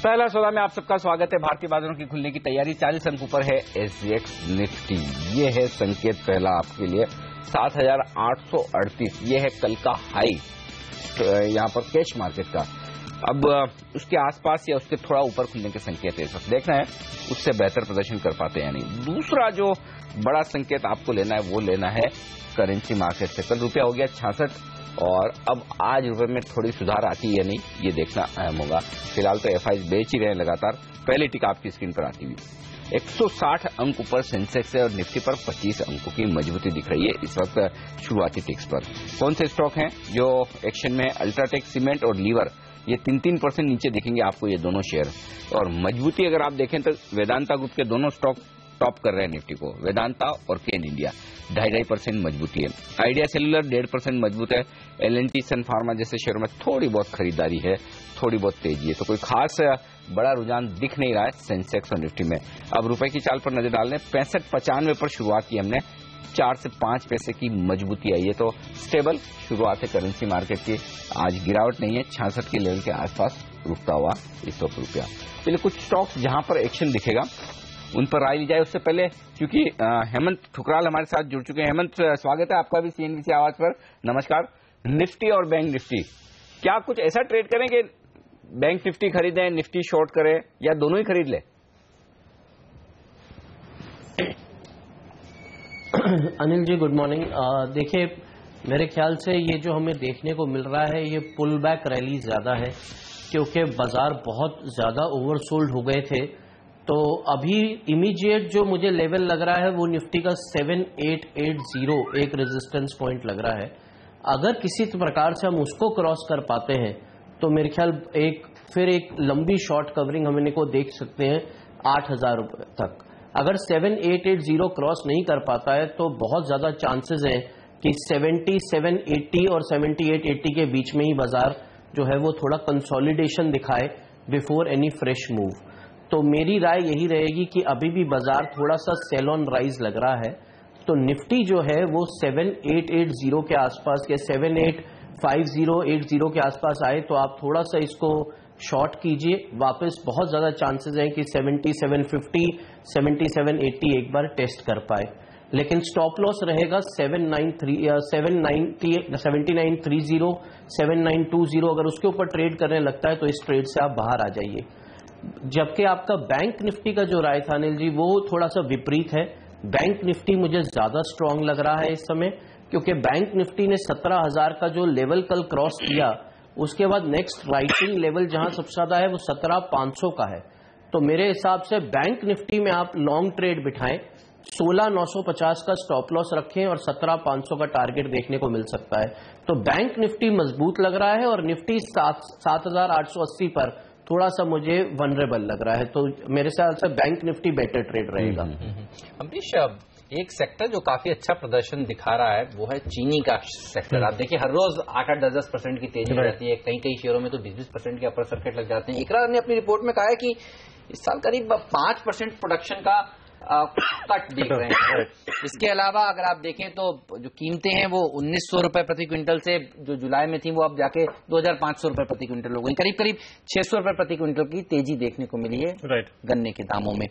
पहला सौदा में आप सबका स्वागत है। भारतीय बाजारों की खुलने की तैयारी, 40 अंक ऊपर है एसजीएक्स निफ्टी। ये है संकेत पहला आपके लिए 7,838। ये है कल का हाई यहां पर कैश मार्केट का। अब उसके आसपास या उसके थोड़ा ऊपर खुलने के संकेत है, सब देखना है उससे बेहतर प्रदर्शन कर पाते हैं या नहीं। दूसरा जो बड़ा संकेत आपको लेना है वो लेना है करेंसी मार्केट से। कल रुपया हो गया 66 और अब आज रुपए में थोड़ी सुधार आती है या नहीं ये देखना अहम होगा। फिलहाल तो एफआईज बेच ही रहे हैं लगातार। पहली टिक आपकी स्क्रीन पर आती हुई 160 अंक ऊपर सेंसेक्स है और निफ्टी पर 25 अंकों की मजबूती दिख रही है इस वक्त शुरुआती टिक्स पर। कौन से स्टॉक हैं जो एक्शन में? अल्ट्राटेक, सीमेंट और लीवर, ये 3-3% नीचे दिखेंगे आपको ये दोनों शेयर। और मजबूती अगर आप देखें तो वेदांता ग्रुप के दोनों स्टॉक टॉप कर रहे हैं निफ्टी को, वेदांता और केन इंडिया 2.5% मजबूती है। आइडिया सेलुलर 1.5% मजबूत है। एलएनटी, सन फार्मा जैसे शेयरों में थोड़ी बहुत खरीदारी है, थोड़ी बहुत तेजी है, तो कोई खास बड़ा रुझान दिख नहीं रहा है सेंसेक्स और निफ्टी में। अब रुपए की चाल पर नजर डालने 65-95 पर शुरुआत की हमने, 4 से 5 पैसे की मजबूती आई है, तो स्टेबल शुरुआत है करेंसी मार्केट की। आज गिरावट नहीं है, 66 के लेवल के आसपास रुकता हुआ इस वक्त रुपया। चलिए कुछ स्टॉक्स जहां पर एक्शन दिखेगा उन पर राय ली जाए। उससे पहले क्योंकि हेमंत ठुकराल हमारे साथ जुड़ चुके हैं। हेमंत, स्वागत है आपका भी सीएनबीसी आवाज पर। नमस्कार। निफ्टी और बैंक निफ्टी, क्या कुछ ऐसा ट्रेड करें कि बैंक निफ्टी खरीदें, निफ्टी शॉर्ट करें, या दोनों ही खरीद ले? Anil ji good morning. देखिए मेरे ख्याल से ये जो हमें देखने को मिल रहा है ये पुल बैक रैली ज्यादा है, क्योंकि बाजार बहुत ज्यादा ओवरसोल्ड हो गए थे। तो अभी इमीडिएट जो मुझे लेवल लग रहा है वो निफ्टी का 7880 एक रेजिस्टेंस पॉइंट लग रहा है। अगर किसी प्रकार से हम उसको क्रॉस कर पाते हैं तो मेरे ख्याल फिर एक लंबी शॉर्ट कवरिंग हम इनको देख सकते हैं 8,000 रुपए तक। अगर 7880 क्रॉस नहीं कर पाता है तो बहुत ज्यादा चांसेस हैं कि 7780 और 7880 के बीच में ही बाजार जो है वो थोड़ा कंसोलिडेशन दिखाए बिफोर एनी फ्रेश मूव। तो मेरी राय यही रहेगी कि अभी भी बाजार थोड़ा सा सेल ऑन राइज लग रहा है, तो निफ्टी जो है वो 7880 के आसपास या 785080 के आसपास आए तो आप थोड़ा सा इसको शॉर्ट कीजिए। वापस बहुत ज्यादा चांसेस हैं कि 7750 7780 एक बार टेस्ट कर पाए, लेकिन स्टॉप लॉस रहेगा 7930 7920। अगर उसके ऊपर ट्रेड करने लगता है तो इस ट्रेड से आप बाहर आ जाइए। जबकि आपका बैंक निफ्टी का जो राय था अनिल जी वो थोड़ा सा विपरीत है। बैंक निफ्टी मुझे ज्यादा स्ट्रांग लग रहा है इस समय, क्योंकि बैंक निफ्टी ने 17,000 का जो लेवल कल क्रॉस किया उसके बाद नेक्स्ट राइटिंग लेवल जहां सबसे ज्यादा है वो 17,500 का है। तो मेरे हिसाब से बैंक निफ्टी में आप लॉन्ग ट्रेड बिठाएं, 16,950 का स्टॉप लॉस रखें और 17,500 का टारगेट देखने को मिल सकता है। तो बैंक निफ्टी मजबूत लग रहा है और निफ्टी 7,880 पर थोड़ा सा मुझे वनरेबल लग रहा है। तो मेरे ख्याल से बैंक निफ्टी बेटर ट्रेड रहेगा। अमरीश, एक सेक्टर जो काफी अच्छा प्रदर्शन दिखा रहा है वो है चीनी का सेक्टर। आप देखिए हर रोज 8-10% की तेजी रहती है, कई शेयरों में तो 20% के अपर सर्किट लग जाते हैं। इकरा ने अपनी रिपोर्ट में कहा है कि इस साल करीब 5% प्रोडक्शन का कट देख रहे हैं। इसके अलावा अगर आप देखें तो जो कीमतें हैं वो 1,900 रुपए प्रति क्विंटल से जो जुलाई में थी वो अब जाके 2,500 रुपए प्रति क्विंटल हो गई। करीब 600 रुपए प्रति क्विंटल की तेजी देखने को मिली है गन्ने के दामों में,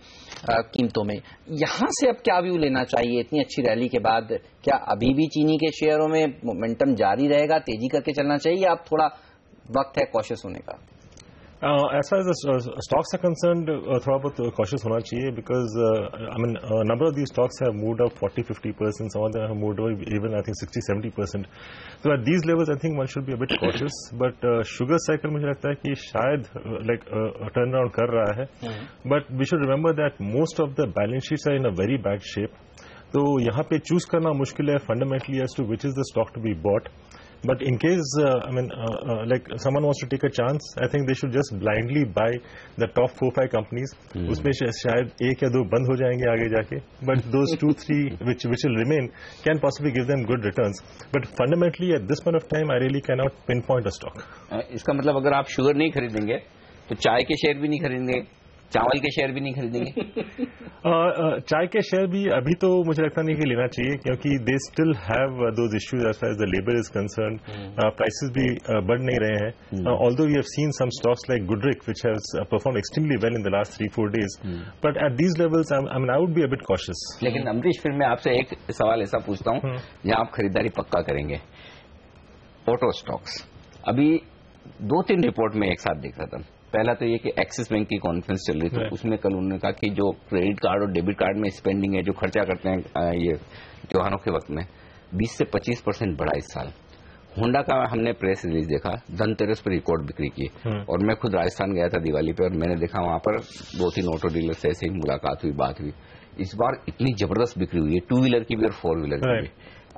कीमतों में। यहां से अब क्या व्यू लेना चाहिए इतनी अच्छी रैली के बाद? क्या अभी भी चीनी के शेयरों में मोमेंटम जारी रहेगा, तेजी करके चलना चाहिए, अब थोड़ा वक्त है कॉशियस होने का? As far as the stocks are concerned, थोड़ा बहुत cautious होना चाहिए because a number of these stocks have moved up 40-50%. Some of them have moved up even I think 60-70%. So at these levels, I think one should be a bit cautious. But sugar cycle मुझे लगता है कि शायद turn around कर रहा है. But we should remember that most of the balance sheets are in a very bad shape. तो यहाँ पे choose करना मुश्किल है fundamentally as to which is the stock to be bought. But in case, like someone wants to take a chance, I think they should just blindly buy the top 4-5 companies. उसमें शायद 1 या 2 बंद हो जाएंगे आगे जाके. But those 2-3 which will remain can possibly give them good returns. But fundamentally at this point of time, I really cannot pinpoint a stock. इसका मतलब अगर आप शुगर नहीं खरीदेंगे तो चाय के शेयर भी नहीं खरीदेंगे, चावल के शेयर भी नहीं खरीदेंगे? चाय के शेयर भी अभी तो मुझे लगता नहीं कि लेना चाहिए, क्योंकि they still have those issues as far as the labour is concern. Prices भी बढ़ नहीं रहे हैं. Although we have seen some stocks like Goodricke which has perform extremely well in the last 3-4 days, but at these levels I would be a bit cautious. लेकिन अमरीश, फिर मैं आपसे एक सवाल ऐसा पूछता हूं जहां आप खरीदारी पक्का करेंगे. ऑटो स्टॉक्स अभी 2-3 रिपोर्ट में एक साथ देख रहा था. पहला तो ये कि एक्सिस बैंक की कॉन्फ्रेंस चल रही थी, उसमें कल उन्होंने कहा कि जो क्रेडिट कार्ड और डेबिट कार्ड में स्पेंडिंग है, जो खर्चा करते हैं ये त्योहारों के वक्त में, 20 से 25% बढ़ा इस साल. होंडा का हमने प्रेस रिलीज देखा, धनतेरस पर रिकॉर्ड बिक्री की. और मैं खुद राजस्थान गया था दिवाली पे, और मैंने देखा वहां पर 2-3 ऑटो डीलर से ऐसे ही मुलाकात हुई, बात हुई. इस बार इतनी जबरदस्त बिक्री हुई है, 2 व्हीलर की भी और 4 व्हीलर की भी.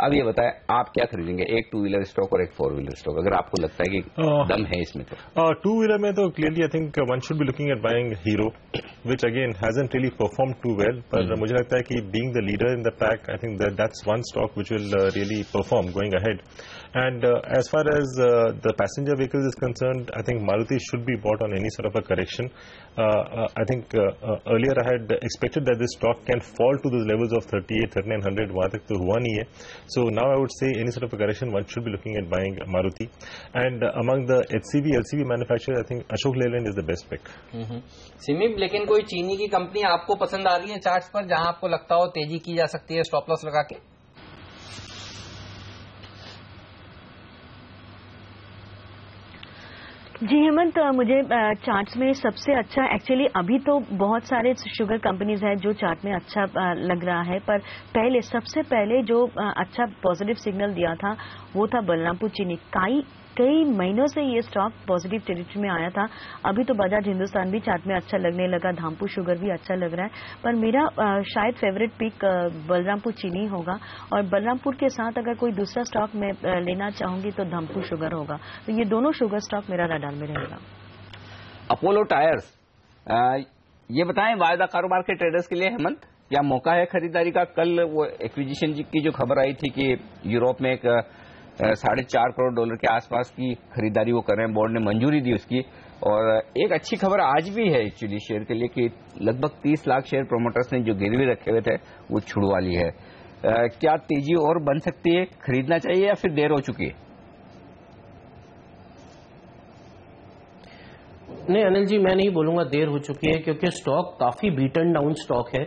अब ये बताएं, आप क्या खरीदेंगे, एक 2 व्हीलर स्टॉक और एक 4 व्हीलर स्टॉक, अगर आपको लगता है कि दम है इसमें? तो 2 व्हीलर में तो clearly I think one should be looking at buying hero, which again hasn't really performed too well, पर मुझे लगता है कि being the leader in the pack, I think that's one stock which will really perform going ahead. And as far as the passenger vehicles is concerned, I think Maruti should be bought on any sort of a correction. I think earlier I had expected that this stock can fall to those levels of 38,000-39,000, वहाँ तक तो हुआ नहीं है. So now I would say any sort of a correction, one should be looking at buying Maruti. And among the HCV, LCV manufacturers, I think Ashok Leyland is the best pick. Simi, लेकिन कोई चीनी की company आपको पसंद आ रही है chart पर, जहां आपको लगता हो तेजी की जा सकती है स्टॉप लॉस लगा के? जी हेमंत, मुझे चार्ट्स में सबसे अच्छा एक्चुअली अभी तो बहुत सारे शुगर कंपनीज हैं जो चार्ट में अच्छा लग रहा है, पर सबसे पहले जो अच्छा पॉजिटिव सिग्नल दिया था वो था बलरामपुर चीनी. कई महीनों से ये स्टॉक पॉजिटिव टेरिटरी में आया था. अभी तो बजाज हिंदुस्तान भी चार्ट में अच्छा लगने लगा, धामपुर शुगर भी अच्छा लग रहा है, पर मेरा शायद फेवरेट पिक बलरामपुर चीनी होगा. और बलरामपुर के साथ अगर कोई दूसरा स्टॉक मैं लेना चाहूंगी तो धामपुर शुगर होगा. तो ये दोनों शुगर स्टॉक मेरा रडार में रहेगा. अपोलो टायर्स, ये बताएं वायदा कारोबार के ट्रेडर्स के लिए हेमंत, क्या मौका है खरीदारी का? कल वो एक्विजिशन की जो खबर आई थी कि यूरोप में एक $4.5 करोड़ के आसपास की खरीदारी वो कर रहे हैं, बोर्ड ने मंजूरी दी उसकी. और एक अच्छी खबर आज भी है एक्चुअली शेयर के लिए कि लगभग 30 लाख शेयर प्रोमोटर्स ने जो गिरवी रखे हुए थे वो छुड़वा ली है. क्या तेजी और बन सकती है, खरीदना चाहिए या फिर देर हो चुकी है? नहीं अनिल जी, मैं नहीं बोलूंगा देर हो चुकी है, क्योंकि स्टॉक काफी बीटन डाउन स्टॉक है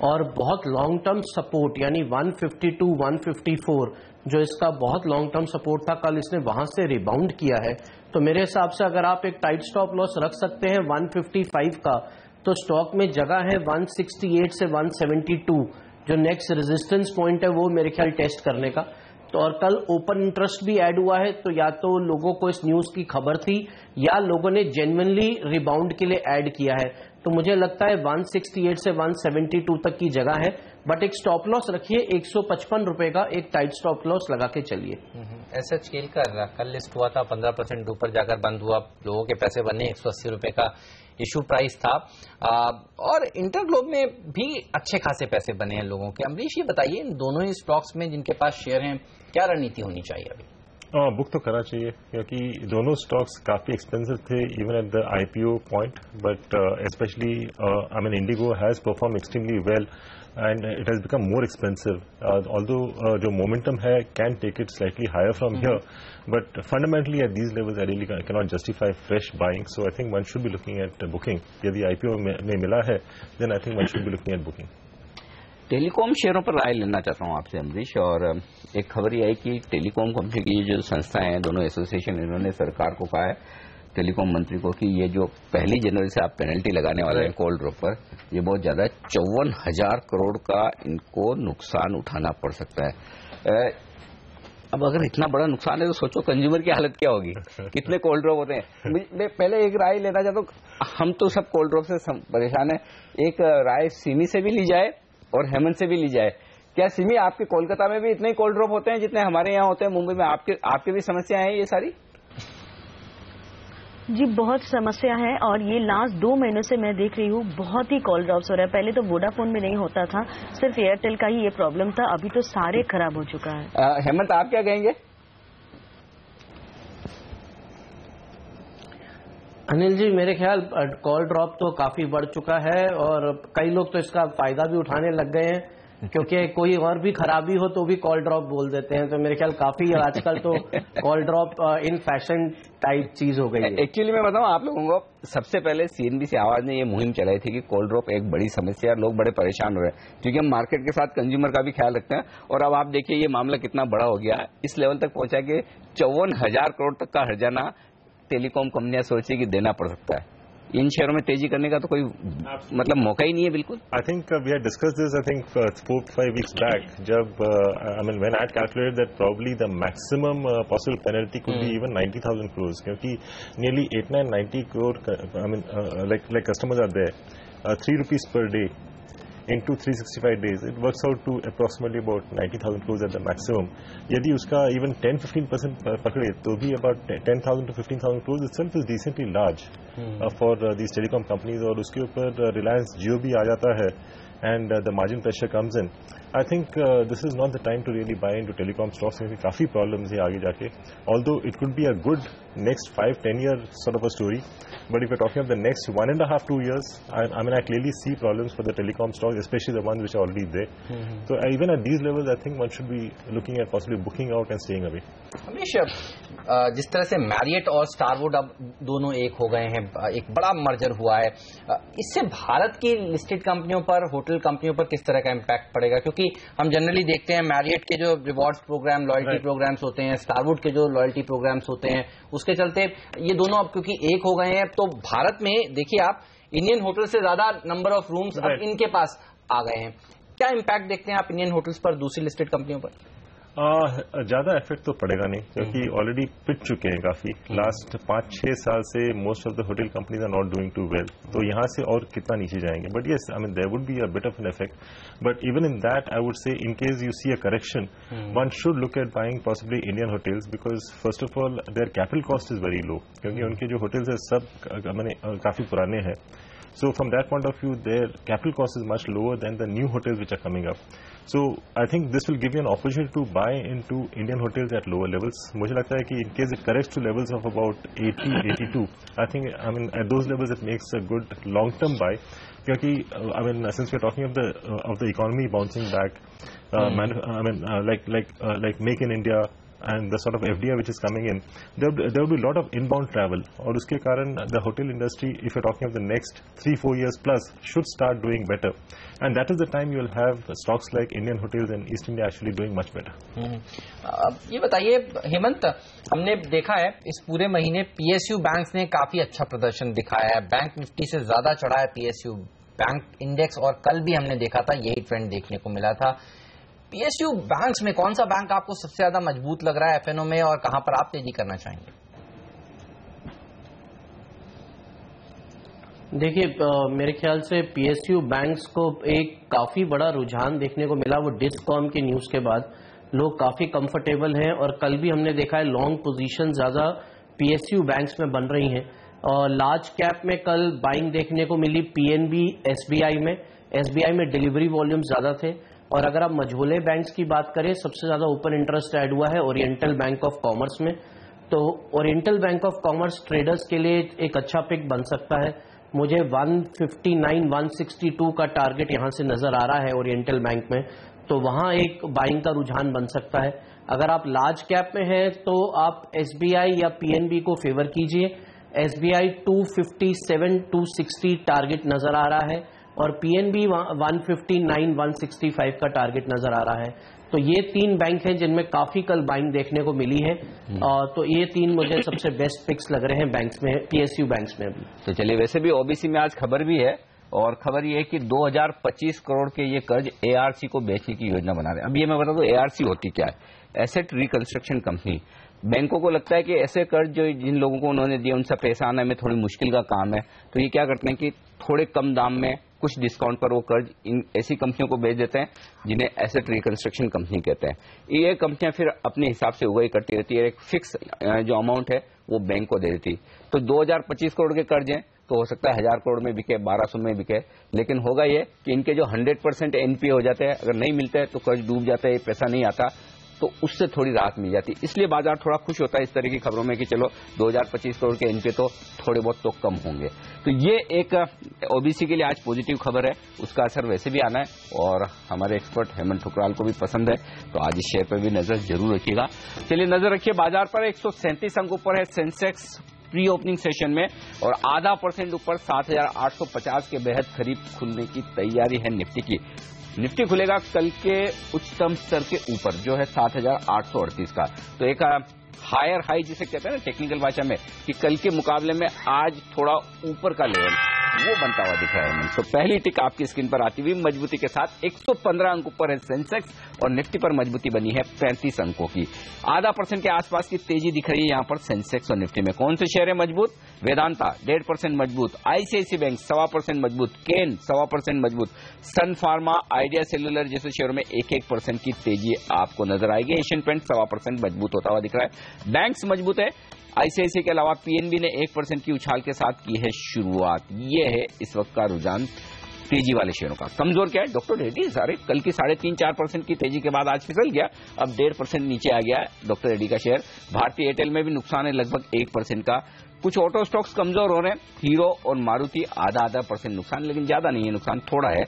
और बहुत लॉन्ग टर्म सपोर्ट यानी 152, 154 जो इसका बहुत लॉन्ग टर्म सपोर्ट था, कल इसने वहां से रिबाउंड किया है. तो मेरे हिसाब से अगर आप एक टाइट स्टॉप लॉस रख सकते हैं 155 का, तो स्टॉक में जगह है 168 से 172 जो नेक्स्ट रेजिस्टेंस पॉइंट है वो मेरे ख्याल टेस्ट करने का. तो और कल ओपन इंटरेस्ट भी ऐड हुआ है, तो या तो लोगों को इस न्यूज की खबर थी या लोगों ने जेन्युइनली रिबाउंड के लिए ऐड किया है. तो मुझे लगता है 168 से 172 तक की जगह है, बट एक स्टॉप लॉस रखिए 155 रुपए का, एक टाइट स्टॉप लॉस लगा के चलिए. एसएचकेएल का कल लिस्ट हुआ था, 15% ऊपर जाकर बंद हुआ, लोगों के पैसे बने, 180 रुपए का इशू प्राइस था. और इंटरग्लोब में भी अच्छे खासे पैसे बने हैं लोगों के. अमरीश, ये बताइए इन दोनों ही स्टॉक्स में जिनके पास शेयर हैं क्या रणनीति होनी चाहिए अभी? बुक तो करना चाहिए, क्योंकि दोनों स्टॉक्स काफी एक्सपेंसिव थे even at the IPO point, but specially I mean Indigo has perform extremely well and it has become more expensive, although the momentum can take it slightly higher from here, but fundamentally at these levels I really cannot justify fresh buying, so I think one should be looking at booking. यदि IPO में मिला है then I think one should be looking at booking. Telecom शेयरों पर राय लेना चाहता हूं आपसे अमरीश, और एक खबर ये आई कि टेलीकॉम कंपनी की जो संस्थाएं हैं, दोनों एसोसिएशन, इन्होंने सरकार को कहा है, टेलीकॉम मंत्री को, कि ये जो 1 जनवरी से आप पेनल्टी लगाने वाले हैं कॉल ड्रॉप पर, ये बहुत ज्यादा है. 54,000 करोड़ का इनको नुकसान उठाना पड़ सकता है. अब अगर इतना बड़ा नुकसान है तो सोचो कंज्यूमर की हालत क्या होगी, कितने कॉल ड्रॉप होते हैं. मैं पहले एक राय लेना चाहता हूँ, हम तो सब कॉल ड्रॉप से परेशान है, एक राय सिमी से भी ली जाए और हेमंत से भी ली जाए. क्या सिमी, आपके कोलकाता में भी इतने ही कॉल ड्रॉप होते हैं जितने हमारे यहाँ होते हैं मुंबई में? आपके भी समस्या है ये सारी? जी बहुत समस्या है, और ये लास्ट 2 महीनों से मैं देख रही हूँ बहुत ही कॉल ड्रॉप्स हो रहा है. पहले तो वोडाफोन में नहीं होता था, सिर्फ एयरटेल का ही ये प्रॉब्लम था, अभी तो सारे खराब हो चुका है. हेमंत, आप क्या कहेंगे? अनिल जी, मेरे ख्याल कॉल ड्रॉप तो काफी बढ़ चुका है और कई लोग तो इसका फायदा भी उठाने लग गए हैं, क्योंकि कोई और भी खराबी हो तो भी कॉल ड्रॉप बोल देते हैं। तो मेरे ख्याल काफी आजकल तो call drop in fashion type चीज हो गई है। एक्चुअली मैं बताऊं आप लोगों को, सबसे पहले सीएनबीसी आवाज ने ये मुहिम चलाई थी कि कॉल ड्रॉप एक बड़ी समस्या है, लोग बड़े परेशान हो रहे हैं, क्योंकि हम मार्केट के साथ कंज्यूमर का भी ख्याल रखते हैं। और अब आप देखिए ये मामला कितना बड़ा हो गया, इस लेवल तक पहुंचा कि 54,000 करोड़ तक का हर्जाना टेलीकॉम कंपनियां सोची कि देना पड़ सकता है। इन शेयरों में तेजी करने का तो कोई मतलब मौका ही नहीं है बिल्कुल। I think we had discussed this, I think 4-5 weeks back, जब I mean when I had calculated that probably the maximum possible penalty could be even 90,000 crores, क्योंकि nearly 8-9-90 crore I mean like customers are there, 3 rupees per day into 365 days, it works out to approximately about 90,000 crores at the maximum. यदि उसका even 10-15% पकड़े तो भी about 10,000 to 15,000 crores itself is decently large for these telecom companies. और उसके ऊपर Reliance Jio भी आ जाता है and the margin pressure comes in. I think this is not the time to really buy into telecom stocks, क्योंकि काफी problems है आगे जाके. Although it could be a good next 5-10 year sort of a story, but if you're talking of the next 1.5-2 years, I mean I clearly see problems for the telecom stocks, especially the ones which are already there. So even at these levels, I think one should be looking at possibly booking out and staying away. हमेशा जिस तरह से Marriott और Starwood अब दोनों एक हो गए हैं, एक बड़ा मर्जर हुआ है, इससे भारत की लिस्टेड कंपनियों पर, होटल कंपनियों पर किस तरह का इम्पैक्ट पड़ेगा? क्योंकि हम जनरली देखते हैं मैरियट के जो रिवॉर्ड्स प्रोग्राम, लॉयल्टी प्रोग्राम्स होते हैं, स्टारवुड के जो लॉयल्टी प्रोग्राम्स होते हैं, उसके चलते ये दोनों अब क्योंकि एक हो गए हैं, तो भारत में देखिए आप इंडियन होटल से ज्यादा नंबर ऑफ रूम्स अब इनके पास आ गए हैं। क्या इम्पैक्ट देखते हैं आप इंडियन होटल्स पर दूसरी लिस्टेड कंपनियों पर? ज्यादा इफेक्ट तो पड़ेगा नहीं, क्योंकि ऑलरेडी पिट चुके हैं काफी। लास्ट 5-6 साल से most of the hotel companies are not doing too well, तो यहाँ से और कितना नीचे जाएंगे। But yes, I mean there would be a bit of an effect, but even in that I would say in case you see a correction, one should look at buying possibly Indian hotels, because first of all their capital cost is very low, क्योंकि उनके जो hotels है सब मैंने काफी पुराने हैं। So from that point of view, their capital cost is much lower than the new hotels which are coming up. So I think this will give you an opportunity to buy into Indian hotels at lower levels. मुझे लगता है कि in case it corrects to levels of about 80-82, I think at those levels it makes a good long-term buy. क्योंकि since we're talking of the economy bouncing back, like Make in India and the sort of FDI which is coming in, there will be a lot of inbound travel, और उसके कारण the hotel industry, if you're talking of the next 3-4 years plus, should start doing better, and that is the time you will have stocks like Indian hotels and East India actually doing much better. ये बताइए हेमंत, हमने देखा है इस पूरे महीने PSU banks ने काफी अच्छा प्रदर्शन दिखाया है, बैंक निफ्टी से ज्यादा चढ़ा है PSU बैंक इंडेक्स, और कल भी हमने देखा था यही ट्रेंड देखने को मिला था। PSU बैंक्स में कौन सा बैंक आपको सबसे ज्यादा मजबूत लग रहा है FNO में, और कहां पर आप तेजी करना चाहेंगे? देखिए, मेरे ख्याल से PSU बैंक्स को एक काफी बड़ा रुझान देखने को मिला, वो डिस्कॉम की न्यूज के बाद लोग काफी कंफर्टेबल हैं, और कल भी हमने देखा है लॉन्ग पोजीशन ज्यादा PSU बैंक्स में बन रही हैं। और लार्ज कैप में कल बाइंग देखने को मिली PNB, SBI में। SBI में डिलीवरी वॉल्यूम ज्यादा थे। और अगर आप मझोले बैंक्स की बात करें, सबसे ज्यादा ओपन इंटरेस्ट ऐड हुआ है ओरिएंटल बैंक ऑफ कॉमर्स में। तो oriental bank of commerce traders के लिए एक अच्छा पिक बन सकता है। मुझे 159-162 का टारगेट यहां से नजर आ रहा है ओरिएंटल बैंक में, तो वहां एक बाइंग का रुझान बन सकता है। अगर आप लार्ज कैप में हैं तो आप SBI या PNB को फेवर कीजिए। SBI 257-260 टारगेट नजर आ रहा है, और PNB 159-165 का टारगेट नजर आ रहा है। तो ये तीन बैंक हैं जिनमें काफी कल बाइंग देखने को मिली है, तो ये तीन मुझे सबसे बेस्ट पिक्स लग रहे हैं बैंक्स में, PSU बैंक्स में अभी। तो चलिए, वैसे भी OBC में आज खबर भी है, और खबर ये है कि 2025 करोड़ के ये कर्ज ARC को बेचने की योजना बना रहे हैं। अब ये मैं बता दूं ARC होती क्या है, एसेट रिकंस्ट्रक्शन कंपनी। बैंकों को लगता है कि ऐसे कर्ज जो जिन लोगों को उन्होंने दिए उनसे पैसा आने में थोड़ी मुश्किल का काम है, तो ये क्या करते हैं कि थोड़े कम दाम में कुछ डिस्काउंट पर वो कर्ज इन ऐसी कंपनियों को बेच देते हैं जिन्हें एसेट रिकंस्ट्रक्शन कंपनी कहते हैं। ये कंपनियां फिर अपने हिसाब से उगाई करती रहती है, एक फिक्स जो अमाउंट है वो बैंक को दे देती। तो 2025 करोड़ के कर्ज हैं, तो हो सकता है 1000 करोड़ में बिके, 1200 में बिके, लेकिन होगा ये कि इनके जो 100% NPA हो जाते हैं, अगर नहीं मिलते हैं तो कर्ज डूब जाता है, पैसा नहीं आता। तो उससे थोड़ी राहत मिल जाती है। इसलिए बाजार थोड़ा खुश होता है इस तरह की खबरों में कि चलो 2025 करोड़ के एनपीए तो थोड़े बहुत तो कम होंगे। तो ये एक ओबीसी के लिए आज पॉजिटिव खबर है, उसका असर वैसे भी आना है और हमारे एक्सपर्ट हेमंत ठुकराल को भी पसंद है, तो आज इस शेयर पर भी नजर जरूर रखिएगा। चलिए नजर रखिए बाजार पर। 137 अंक ऊपर है सेंसेक्स प्री ओपनिंग सेशन में और आधा % ऊपर 7,850 के बेहद करीब खुलने की तैयारी है निफ्टी की। निफ्टी खुलेगा कल के उच्चतम स्तर के ऊपर जो है 7,838 का, तो एक हायर हाई जिसे कहते हैं ना टेक्निकल भाषा में कि कल के मुकाबले में आज थोड़ा ऊपर का लेवल वो बनता हुआ दिख रहा है। तो पहली टिक आपकी स्क्रीन पर आती हुई मजबूती के साथ 115 अंक ऊपर है सेंसेक्स और निफ्टी पर मजबूती बनी है 35 अंकों की। आधा % के आसपास की तेजी दिख रही है यहां पर सेंसेक्स और निफ्टी में। कौन से शेयर है मजबूत? वेदांता 1.5% मजबूत, आईसीआईसी बैंक 1.25% मजबूत, केन 1.25% मजबूत, सन फार्मा, आइडिया सेल्युलर जैसे शेयरों में 1% की तेजी आपको नजर आएगी। एशियन पेंट 1.25% मजबूत होता हुआ दिख रहा है। बैंक्स मजबूत है। आईसीआईसी के अलावा पीएनबी ने 1% की उछाल के साथ की है शुरुआत। ये है इस वक्त का रुझान तेजी वाले शेयरों का। कमजोर क्या है? डॉक्टर रेड्डी सारे कल की 3.5-4% की तेजी के बाद आज फिसल गया, अब 1.5% नीचे आ गया है डॉक्टर रेड्डी का शेयर। भारतीय एयरटेल में भी नुकसान है लगभग 1% का। कुछ ऑटो स्टॉक्स कमजोर हो रहे हैं, हीरो और मारुति आधा % नुकसान, लेकिन ज्यादा नहीं है नुकसान, थोड़ा है।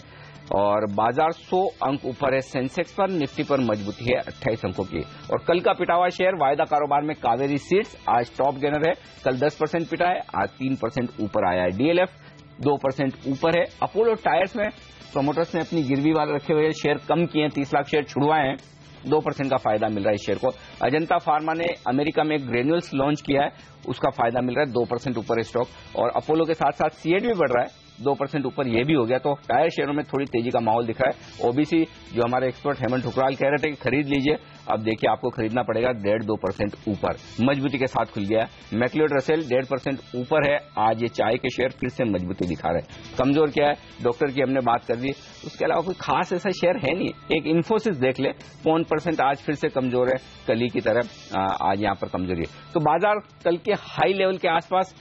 और बाजार 100 अंक ऊपर है सेंसेक्स पर, निफ्टी पर मजबूती है 28 अंकों की। और कल का पिटा हुआ शेयर वायदा कारोबार में कावेरी सीड्स आज टॉप गेनर है, कल 10% पिटा है, आज 3% ऊपर आया है। डीएलएफ 2% ऊपर है। अपोलो टायर्स में प्रोमोटर्स ने अपनी गिरवी वाले रखे हुए शेयर कम किए हैं, 30 लाख शेयर छुड़वाए हैं, 2% का फायदा मिल रहा है इस शेयर को। अजंता फार्मा ने अमेरिका में ग्रेन्यूल्स लॉन्च किया है, उसका फायदा मिल रहा है, 2% ऊपर है स्टॉक। और अपोलो के साथ साथ सीएट भी बढ़ रहा है, 2% ऊपर ये भी हो गया। तो टायर शेयरों में थोड़ी तेजी का माहौल दिख रहा है। ओबीसी जो हमारे एक्सपर्ट हेमंत ठुकराल कह रहे थे कि खरीद लीजिए, अब देखिए आपको खरीदना पड़ेगा 1.5-2% ऊपर, मजबूती के साथ खुल गया है। मैक्लियोड रसेल 1.5% ऊपर है, आज ये चाय के शेयर फिर से मजबूती दिखा रहे हैं। कमजोर क्या है? डॉक्टर की हमने बात कर दी, उसके अलावा कोई खास ऐसा शेयर है नहीं। एक इन्फोसिस देख ले, 1% आज फिर से कमजोर है, कली की तरह आज यहां पर कमजोरी है। तो बाजार कल के हाई लेवल के आसपास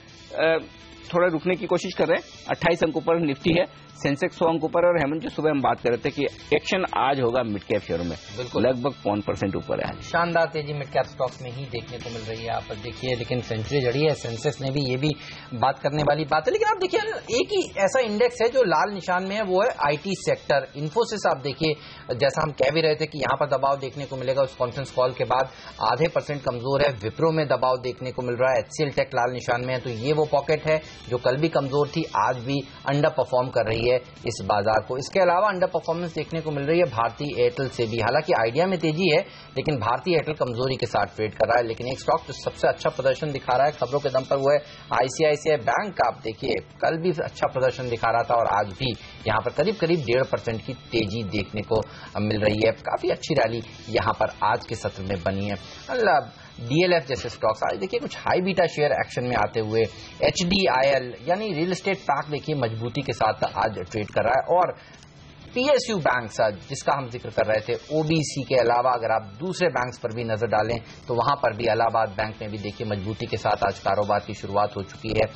थोड़ा रुकने की कोशिश कर रहे हैं। 28 अंक ऊपर निफ्टी है, सेंसेक्स 100 अंक ऊपर। और हेमंत जी सुबह हम बात कर रहे थे कि एक्शन आज होगा मिड कैप शेयरों में, बिल्कुल लगभग 1% ऊपर है। शानदार तेजी मिड कैप स्टॉक्स में ही देखने को मिल रही है। आप देखिए, लेकिन सेंचुरी जड़ी है सेंसेक्स ने भी, ये भी बात करने वाली बात है। लेकिन आप देखिए एक ही ऐसा इंडेक्स है जो लाल निशान में है, वो है आईटी सेक्टर। इन्फोसिस आप देखिए, जैसा हम कह भी रहे थे कि यहां पर दबाव देखने को मिलेगा उस कॉन्फ्रेंस कॉल के बाद, आधे % कमजोर है। विप्रो में दबाव देखने को मिल रहा है, एचसीएल टेक लाल निशान में है। तो ये वो पॉकेट है जो कल भी कमजोर थी, आज भी अंडर परफॉर्म कर रही है इस बाजार को। इसके अलावा अंडर परफॉर्मेंस देखने को मिल रही है भारतीय एयरटेल से भी। हालांकि आइडिया में तेजी है, लेकिन भारतीय एयरटेल कमजोरी के साथ ट्रेड कर रहा है। लेकिन एक स्टॉक जो सबसे अच्छा प्रदर्शन दिखा रहा है खबरों के दम पर, वो है आईसीआईसीआई बैंक। आप देखिए कल भी अच्छा प्रदर्शन दिखा रहा था और आज भी यहां पर करीब 1.5% की तेजी देखने को मिल रही है। काफी अच्छी रैली यहां पर आज के सत्र में बनी है। डीएलएफ जैसे स्टॉक्स आज देखिए कुछ हाई बीटा शेयर एक्शन में आते हुए, एचडीआईएल यानी रियल एस्टेट पैक देखिए मजबूती के साथ आज ट्रेड कर रहा है। और पीएसयू बैंक जिसका हम जिक्र कर रहे थे, ओबीसी के अलावा अगर आप दूसरे बैंक्स पर भी नजर डालें तो वहां पर भी इलाहाबाद बैंक में भी देखिए मजबूती के साथ आज कारोबार की शुरुआत हो चुकी है।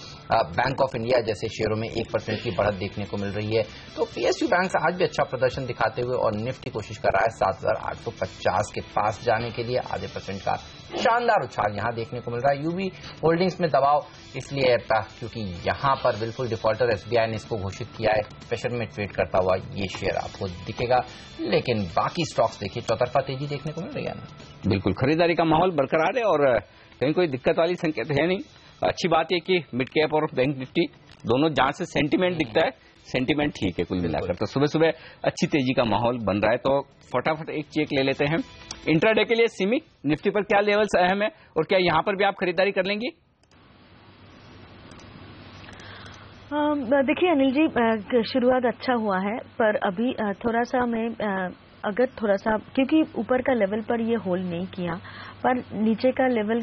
बैंक ऑफ इंडिया जैसे शेयरों में 1% की बढ़त देखने को मिल रही है। तो पीएसयू बैंक आज भी अच्छा प्रदर्शन दिखाते हुए, और निफ्टी कोशिश कर रहा है 7,850 के पास जाने के लिए, आधे % का शानदार उछाल यहां देखने को मिल रहा है। यूबी होल्डिंग्स में दबाव इसलिए है क्योंकि यहां पर बिल्कुल डिफॉल्टर एसबीआई ने इसको घोषित किया है, प्रेशर में ट्रेड करता हुआ ये शेयर आपको दिखेगा। लेकिन बाकी स्टॉक्स देखिए चौतरफा तेजी देखने को मिल रही है ना। बिल्कुल खरीदारी का माहौल बरकरार है और कहीं कोई दिक्कत वाली संकेत है नहीं। अच्छी बात है कि मिड कैप और बैंक निफ्टी दोनों जहां से सेंटीमेंट दिखता है, सेंटीमेंट ठीक है कुल मिलाकर। तो सुबह सुबह अच्छी तेजी का माहौल बन रहा है। तो फटाफट एक चेक ले लेते हैं इंट्राडे के लिए। सिमी निफ्टी पर क्या लेवल्स अहम है और क्या यहां पर भी आप खरीदारी कर लेंगी? देखिए अनिल जी, शुरुआत अच्छा हुआ है, पर अभी थोड़ा सा मैं अगर थोड़ा सा, क्योंकि ऊपर का लेवल पर ये होल्ड नहीं किया, पर नीचे का लेवल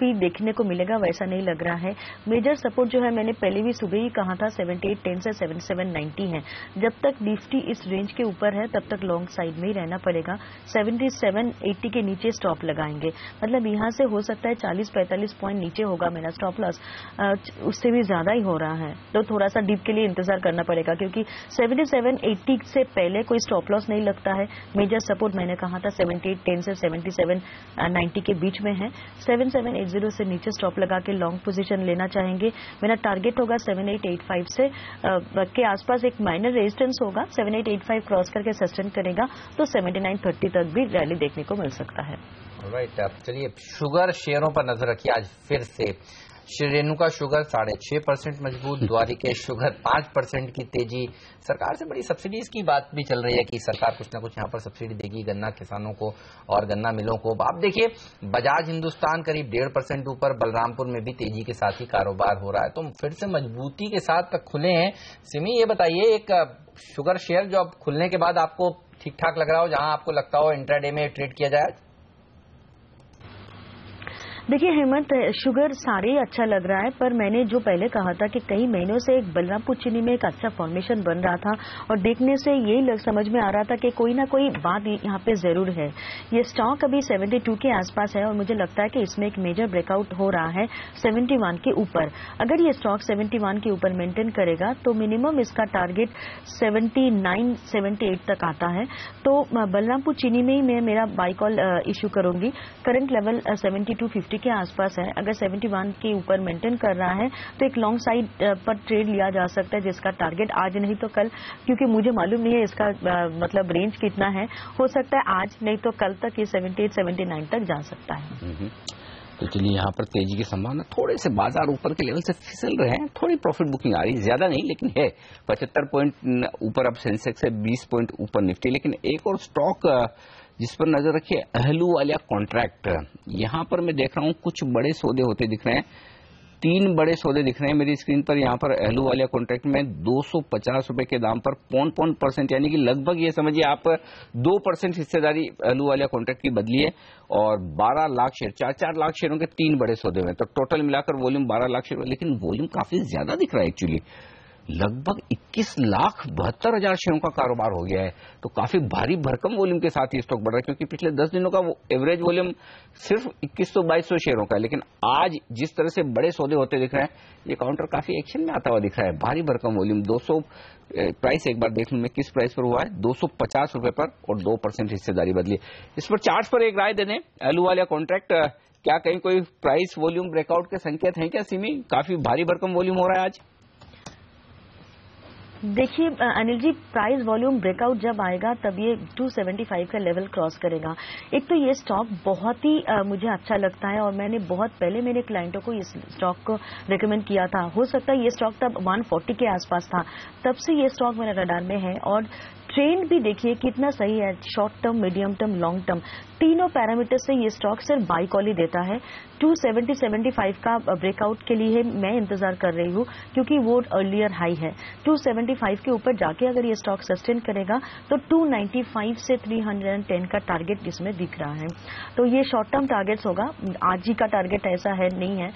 भी देखने को मिलेगा वैसा नहीं लग रहा है। मेजर सपोर्ट जो है मैंने पहले भी सुबह ही कहा था 78.10 से 77.90 है। जब तक निफ्टी इस रेंज के ऊपर है तब तक लॉन्ग साइड में ही रहना पड़ेगा। 77.80 के नीचे स्टॉप लगाएंगे, मतलब यहाँ से हो सकता है 40-45 पॉइंट नीचे होगा मेरा स्टॉप लॉस, उससे भी ज्यादा ही हो रहा है, तो थोड़ा सा डीप के लिए इंतजार करना पड़ेगा क्योंकि 77.80 से पहले कोई स्टॉप लॉस नहीं लगता है। मेजर सपोर्ट मैंने कहा था 78.10 से 77.90 के बीच में है। 7780 से नीचे स्टॉप लगा के लॉन्ग पोजीशन लेना चाहेंगे। मेरा टारगेट होगा 7885 से के आसपास एक माइनर रेजिस्टेंस होगा। 7885 क्रॉस करके सस्टेन करेगा तो 7930 तक भी रैली देखने को मिल सकता है। राइट, अब चलिए शुगर शेयरों पर नजर रखिए। आज फिर से श्री रेणुका शुगर 6.5% मजबूत, द्वारिकेश शुगर 5% की तेजी। सरकार से बड़ी सब्सिडीज की बात भी चल रही है कि सरकार कुछ ना कुछ यहाँ पर सब्सिडी देगी गन्ना किसानों को और गन्ना मिलों को। आप देखिए बजाज हिंदुस्तान करीब 1.5% ऊपर, बलरामपुर में भी तेजी के साथ ही कारोबार हो रहा है, तो फिर से मजबूती के साथ खुले हैं। सिमी ये बताइए, एक शुगर शेयर जो अब खुलने के बाद आपको ठीक ठाक लग रहा हो, जहां आपको लगता हो इंट्राडे में ट्रेड किया जाए? देखिए हेमंत, शुगर सारे ही अच्छा लग रहा है, पर मैंने जो पहले कहा था कि कई महीनों से एक बलरामपुर चीनी में एक अच्छा फॉर्मेशन बन रहा था और देखने से यही समझ में आ रहा था कि कोई ना कोई बात यहाँ पे जरूर है। ये स्टॉक अभी 72 के आसपास है और मुझे लगता है कि इसमें एक मेजर ब्रेकआउट हो रहा है 71 के ऊपर। अगर ये स्टॉक 71 के ऊपर मेंटेन करेगा तो मिनिमम इसका टारगेट 79-78 तक आता है। तो बलरामपुर चीनी में ही मैं मेरा बाई कॉल इशू करूंगी। करंट लेवल 7250 के आसपास है। अगर 71 के ऊपर मेंटेन कर रहा है तो एक लॉन्ग साइड पर ट्रेड लिया जा सकता है, जिसका टारगेट आज नहीं तो कल, क्योंकि मुझे मालूम नहीं है इसका मतलब रेंज कितना है, हो सकता है आज नहीं तो कल तक ये 78-79 तक जा सकता है। तो चलिए यहाँ पर तेजी की संभावना, थोड़े से बाजार ऊपर के लेवल से फिसल रहे हैं, थोड़ी प्रॉफिट बुकिंग आ रही, ज्यादा नहीं लेकिन है। 75 पॉइंट ऊपर अब सेंसेक्स है, 20 पॉइंट ऊपर निफ्टी। लेकिन एक और स्टॉक जिस पर नजर रखिए, अहलूवालिया कॉन्ट्रैक्ट। यहाँ पर मैं देख रहा हूँ कुछ बड़े सौदे होते दिख रहे हैं, 3 बड़े सौदे दिख रहे हैं मेरी स्क्रीन पर। यहाँ पर अहलूवालिया कॉन्ट्रैक्ट में 250 रुपए के दाम पर 0.5% यानी कि लगभग ये समझिए आप 2% हिस्सेदारी अहलूवालिया कॉन्ट्रैक्ट की बदली है और 12 लाख शेयर, 4 लाख शेयरों के 3 बड़े सौदे हुए, तो टोटल मिलाकर वॉल्यूम 12 लाख शेयर। लेकिन वॉल्यूम काफी ज्यादा दिख रहा है एक्चुअली, लगभग 21,72,000 शेयरों का कारोबार हो गया है, तो काफी भारी भरकम वॉल्यूम के साथ ही स्टॉक बढ़ रहा है, क्योंकि पिछले 10 दिनों का एवरेज वॉल्यूम सिर्फ 2100-2200 शेयरों का है। लेकिन आज जिस तरह से बड़े सौदे होते दिख रहे हैं, ये काउंटर काफी एक्शन में आता हुआ दिख रहा है। भारी भरकम वॉल्यूम, 200 प्राइस एक बार देख लूं मैं किस प्राइस पर हुआ है, 250 रुपए पर और 2% हिस्सेदारी बदली। इस पर चार्ट पर एक राय दे दें, अहलूवालिया कॉन्ट्रैक्ट क्या कहीं कोई प्राइस वॉल्यूम ब्रेकआउट के संकेत हैं क्या सिमी? काफी भारी भरकम वॉल्यूम हो रहा है आज। देखिए Anil ji, price volume breakout जब आएगा तब ये 275 का लेवल क्रॉस करेगा। एक तो ये स्टॉक बहुत ही मुझे अच्छा लगता है और मैंने बहुत पहले मेरे क्लाइंटों को इस स्टॉक को रिकमेंड किया था। हो सकता है ये स्टॉक तब 140 के आसपास था, तब से ये स्टॉक मेरे रडार में है और ट्रेंड भी देखिए कितना सही है, short term, medium term, long term, तीनों पैरामीटर से ये स्टॉक सिर्फ बाई कॉल ही देता है। 270-75 का ब्रेकआउट के लिए मैं इंतजार कर रही हूँ क्योंकि वो अर्लियर हाई है। 275 के ऊपर जाके अगर ये स्टॉक सस्टेन करेगा तो 295 से 310 का टारगेट इसमें दिख रहा है। तो ये शॉर्ट टर्म टारगेट्स होगा, आज ही का टारगेट ऐसा है नहीं है,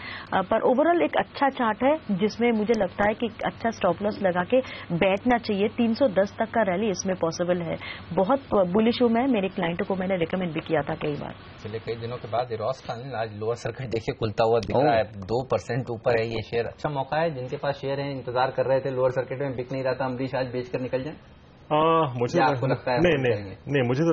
पर ओवरऑल एक अच्छा चार्ट है जिसमें मुझे लगता है कि अच्छा स्टॉप लॉस लगा के बैठना चाहिए। 310 तक का रैली इसमें पॉसिबल है। बहुत बुलिश हूं मैं, मेरे क्लाइंटों को मैंने रिकमेंड भी किया था कई बार। चलिए कई दिनों के बाद इरोस का आज लोअर सर्किट देखिए खुलता हुआ दिख रहा है, 2% ऊपर है ये शेयर। अच्छा मौका है, जिनके पास शेयर है इंतजार कर रहे थे लोअर सर्किट में, बिक नहीं रहा था, अमरीश आज बेचकर निकल जाए। मुझे आपको लगता है? नहीं, मुझे तो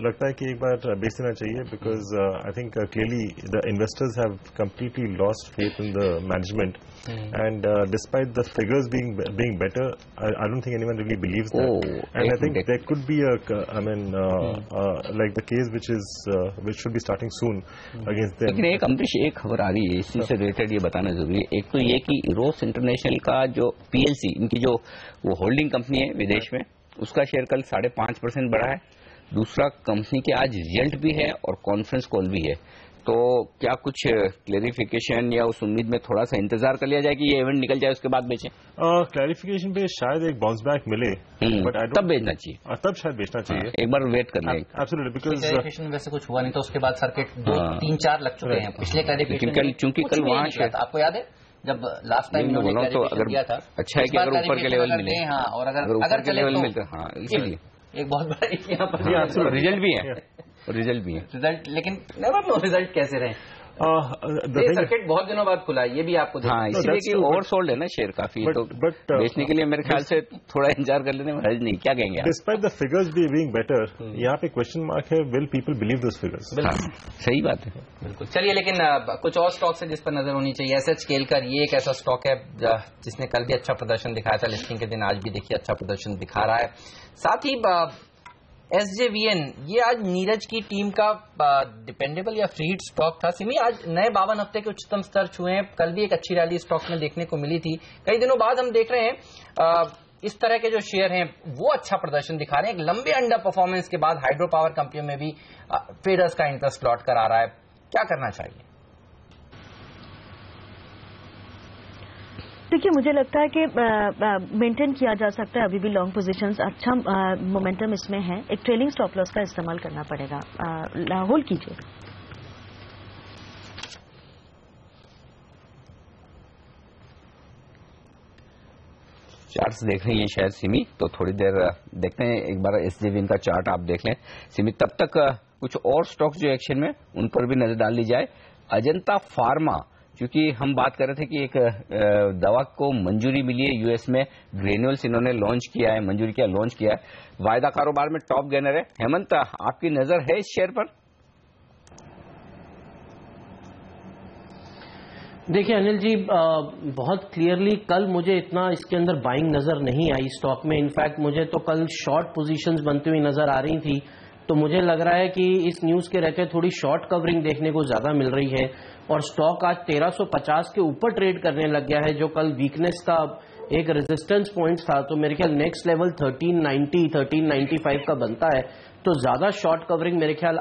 लगता है कि एक बार बेच देना चाहिए, because I think clearly the investors have completely lost faith in the management and despite the figures being better, I don't think anyone really believes that, and I think there could be like the case which should be starting soon against them. लेकिन एक अमरीश, एक खबर आ रही है इसी से related, ये बताना जरूरी है। एक तो ये कि रोस इंटरनेशनल का जो PLC, इनकी जो वो होल्डिंग कंपनी है विदेश में, उसका शेयर कल 5.5% बढ़ा है। दूसरा, कंपनी के आज रिजल्ट भी है और कॉन्फ्रेंस कॉल भी है, तो क्या कुछ क्लेरिफिकेशन या उस उम्मीद में थोड़ा सा इंतजार कर लिया जाए कि ये इवेंट निकल जाए उसके बाद बेचें? क्लैरिफिकेशन पे शायद एक बाउंस बैक मिले, बट तब बेचना चाहिए, तब शायद बेचना चाहिए। एक बार वेट करना है। एब्सोल्युटली, बिकॉज क्लैरिफिकेशन वैसे कुछ हुआ नहीं, तो उसके बाद सर्किट 2-3-4 लग चुके हैं पिछले क्लैरिफिकेशन। चूंकि कल वहां आपको याद है जब लास्ट टाइम तो अगर दिया था, अच्छा है कि अगर ऊपर के लेवल मिले, हाँ, और अगर ऊपर के लेवल मिलते, हाँ, इसीलिए एक बहुत बड़ा यहाँ पर रिजल्ट भी है, रिजल्ट भी है, रिजल्ट, लेकिन नेवर नो रिजल्ट कैसे रहे। सर्किट बहुत दिनों बाद खुला है, ये भी आपको हाँ, इसलिए कि ओवरसोल्ड है ना शेयर काफी, तो बेचने के लिए मेरे ख्याल से थोड़ा इंतजार कर लेने में हर्ज नहीं। क्या कहेंगे? Despite the figures being better, यहाँ पे क्वेश्चन मार्क है, will people believe those figures? सही बात है, बिल्कुल। चलिए, लेकिन कुछ और स्टॉक्स है जिस पर नजर होनी चाहिए। एसएच केलकर, ये एक ऐसा स्टॉक है जिसने कल भी अच्छा प्रदर्शन दिखाया था, लिस्टिंग के दिन, आज भी देखिए अच्छा प्रदर्शन दिखा रहा है। साथ ही SJVN, ये आज नीरज की टीम का डिपेंडेबल या फ्री हिट स्टॉक था। सिमी, आज नए 52 हफ्ते के उच्चतम स्तर छुए हैं। कल भी एक अच्छी रैली स्टॉक में देखने को मिली थी। कई दिनों बाद हम देख रहे हैं इस तरह के जो शेयर हैं वो अच्छा प्रदर्शन दिखा रहे हैं। एक लंबे अंडर परफॉर्मेंस के बाद हाइड्रो पावर कंपनियों में भी ट्रेडर्स का इंटरेस्ट लौट कर आ रहा है। क्या करना चाहिए? देखिए, मुझे लगता है कि मेंटेन किया जा सकता है अभी भी लॉन्ग पोजीशंस, अच्छा मोमेंटम इसमें है। एक ट्रेलिंग स्टॉप लॉस का इस्तेमाल करना पड़ेगा। होल्ड कीजिए। चार्ट्स देख रही हैं शायद सिमी, तो थोड़ी देर देखते हैं, एक बार SJVN का चार्ट आप देख लें सिमी। तब तक कुछ और स्टॉक्स जो एक्शन में, उन पर भी नजर डाल ली जाए। अजंता फार्मा, क्योंकि हम बात कर रहे थे कि एक दवा को मंजूरी मिली है यूएस में, ग्रेन्यूल्स इन्होंने लॉन्च किया है, मंजूरी किया, लॉन्च किया है, वायदा कारोबार में टॉप गेनर है। हेमंत, आपकी नजर है इस शेयर पर? देखिए अनिल जी, बहुत क्लियरली कल मुझे इतना इसके अंदर बाइंग नजर नहीं आई स्टॉक में। इनफैक्ट मुझे तो कल शॉर्ट पोजीशंस बनती हुई नजर आ रही थी, तो मुझे लग रहा है कि इस न्यूज के रहते थोड़ी शॉर्ट कवरिंग देखने को ज्यादा मिल रही है। और स्टॉक आज 1350 के ऊपर ट्रेड करने लग गया है, जो कल वीकनेस का एक रेजिस्टेंस पॉइंट था। तो मेरे ख्याल नेक्स्ट लेवल 1390 1395 का बनता है। तो ज्यादा शॉर्ट कवरिंग मेरे ख्याल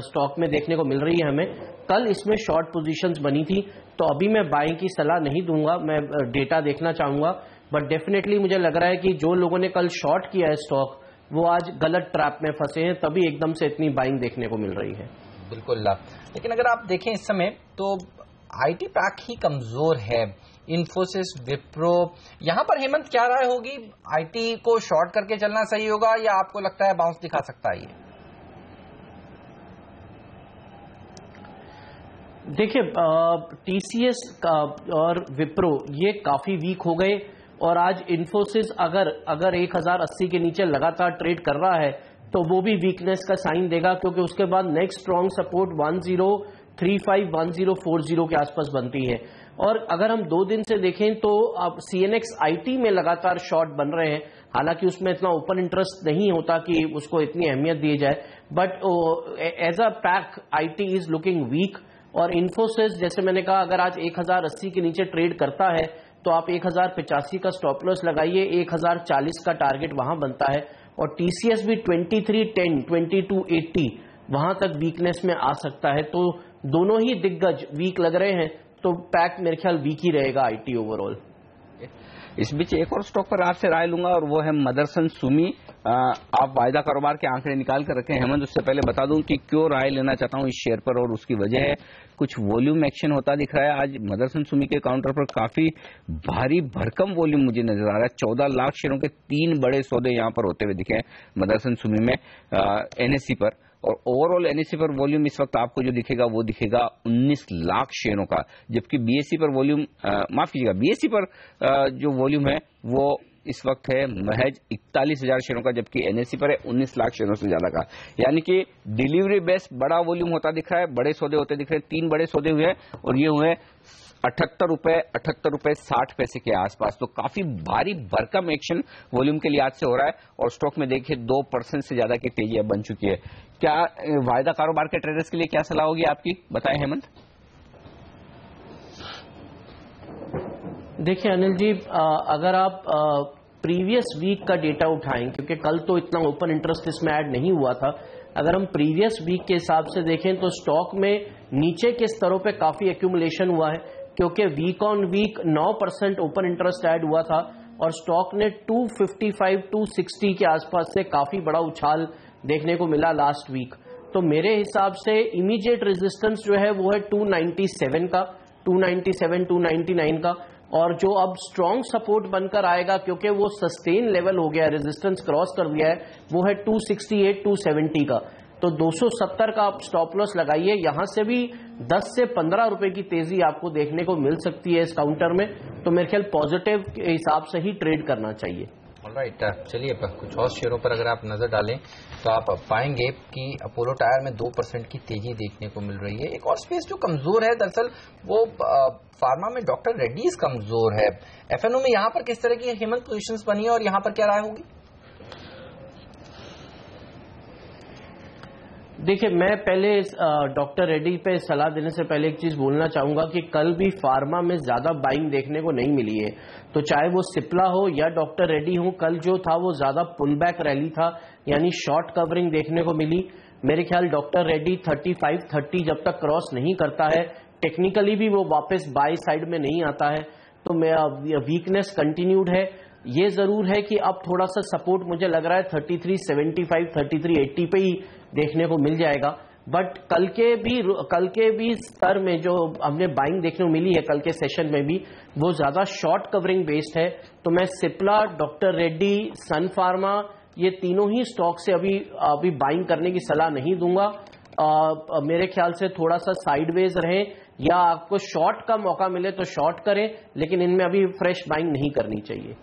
स्टॉक में देखने को मिल रही है हमें। कल इसमें शॉर्ट पोजीशंस बनी थी, तो अभी मैं बाइंग की सलाह नहीं दूंगा, मैं डेटा देखना चाहूंगा। बट डेफिनेटली मुझे लग रहा है कि जो लोगों ने कल शॉर्ट किया है स्टॉक, वो आज गलत ट्रैप में फंसे हैं, तभी एकदम से इतनी बाइंग देखने को मिल रही है। बिल्कुल। लेकिन अगर आप देखें इस समय, तो आईटी पैक ही कमजोर है। इन्फोसिस, विप्रो, यहां पर हेमंत क्या राय होगी? आईटी को शॉर्ट करके चलना सही होगा, या आपको लगता है बाउंस दिखा सकता है ये? देखिए, टीसीएस और विप्रो ये काफी वीक हो गए, और आज इन्फोसिस अगर 1080 के नीचे लगातार ट्रेड कर रहा है, तो वो भी वीकनेस का साइन देगा, क्योंकि उसके बाद नेक्स्ट स्ट्रॉन्ग सपोर्ट 1035 1040 के आसपास बनती है। और अगर हम 2 दिन से देखें, तो अब CNX IT में लगातार शॉर्ट बन रहे हैं। हालांकि उसमें इतना ओपन इंटरेस्ट नहीं होता कि उसको इतनी अहमियत दी जाए, but as a pack IT is looking weak. और इन्फोसिस, जैसे मैंने कहा, अगर आज 1080 के नीचे ट्रेड करता है, तो आप 1085 का स्टॉप लॉस लगाइए, 1040 का टारगेट वहां बनता है। और टीसीएस भी 2310 2280 वहां तक वीकनेस में आ सकता है। तो दोनों ही दिग्गज वीक लग रहे हैं, तो पैक मेरे ख्याल वीक ही रहेगा आईटी ओवरऑल। इस बीच एक और स्टॉक पर आपसे राय लूंगा, और वो है मदरसन सुमी। आप वायदा कारोबार के आंकड़े निकाल कर रखे हैं हेमंत। उससे पहले बता दूं कि क्यों राय लेना चाहता हूं इस शेयर पर, और उसकी वजह है कुछ वॉल्यूम एक्शन होता दिख रहा है। आज मदरसन सुमी के काउंटर पर काफी भारी भरकम वॉल्यूम मुझे नजर आ रहा है। 14 लाख शेयरों के 3 बड़े सौदे यहां पर होते हुए दिखे हैं मदरसन सुमी में एनएससी पर। और ओवरऑल एनएससी पर वॉल्यूम इस वक्त आपको जो दिखेगा वो दिखेगा 19 लाख शेयरों का, जबकि बीएससी पर वॉल्यूम, माफ कीजिएगा, बीएससी पर जो वॉल्यूम है वो इस वक्त है महज 41,000 शेयरों का, जबकि एनएससी पर है 19 लाख शेयरों से ज्यादा का। यानी कि डिलीवरी बेस बड़ा वॉल्यूम होता दिख रहा है, बड़े सौदे होते दिख रहे हैं। 3 बड़े सौदे हुए हैं, और ये हुए 78 रुपए 60 पैसे के आसपास। तो काफी भारी भरकम एक्शन वॉल्यूम के लिहाज से हो रहा है, और स्टॉक में देखिए 2% से ज्यादा की तेजी अब बन चुकी है। क्या वायदा कारोबार के ट्रेडर्स के लिए क्या सलाह होगी आपकी, बताएं हेमंत। देखिए अनिल जी, अगर आप प्रीवियस वीक का डेटा उठाएं, क्योंकि कल तो इतना ओपन इंटरेस्ट इसमें ऐड नहीं हुआ था, अगर हम प्रीवियस वीक के हिसाब से देखें तो स्टॉक में नीचे के स्तरों पे काफी एक्यूमुलेशन हुआ है, क्योंकि week on week 9% open interest add हुआ था और स्टॉक ने 255-260 के आसपास से काफी बड़ा उछाल देखने को मिला लास्ट वीक। तो मेरे हिसाब से इमीडिएट रेजिस्टेंस जो है वो है 297 का, 297, 299 का, और जो अब स्ट्रॉन्ग सपोर्ट बनकर आएगा क्योंकि वो सस्टेन लेवल हो गया है, रेजिस्टेंस क्रॉस कर दिया है, वो है 268, 270 का। तो 270 का आप स्टॉप लॉस लगाइए। यहां से भी 10 से 15 रुपए की तेजी आपको देखने को मिल सकती है इस काउंटर में, तो मेरे ख्याल पॉजिटिव के हिसाब से ही ट्रेड करना चाहिए। ऑलराइट, चलिए कुछ और शेयरों पर अगर आप नजर डालें तो आप पाएंगे कि अपोलो टायर में 2% की तेजी देखने को मिल रही है। एक और स्पेस जो कमजोर है दरअसल वो फार्मा में डॉक्टर रेड्डीज कमजोर है। एफएनओ में यहाँ पर किस तरह की हीमंत पोजीशंस बनी है और यहाँ पर क्या राय होगी? देखिए, मैं पहले डॉक्टर रेड्डी पे सलाह देने से पहले एक चीज बोलना चाहूंगा कि कल भी फार्मा में ज्यादा बाइंग देखने को नहीं मिली है। तो चाहे वो सिप्ला हो या डॉक्टर रेड्डी हो, कल जो था वो ज्यादा पुल बैक रैली था, यानी शॉर्ट कवरिंग देखने को मिली। मेरे ख्याल डॉक्टर रेड्डी 35-30 जब तक क्रॉस नहीं करता है, टेक्निकली भी वो वापस बाय साइड में नहीं आता है, तो वीकनेस कंटिन्यूड है। ये जरूर है कि अब थोड़ा सा सपोर्ट मुझे लग रहा है 33.75, 33.80 पे ही देखने को मिल जाएगा। बट कल के भी स्तर में जो हमने बाइंग देखने को मिली है कल के सेशन में भी, वो ज्यादा शॉर्ट कवरिंग बेस्ड है। तो मैं सिप्ला, डॉक्टर रेड्डी, सन फार्मा, ये तीनों ही स्टॉक से अभी बाइंग करने की सलाह नहीं दूंगा। मेरे ख्याल से थोड़ा सा साइडवेज रहे, या आपको शॉर्ट का मौका मिले तो शॉर्ट करें, लेकिन इनमें अभी फ्रेश बाइंग नहीं करनी चाहिए।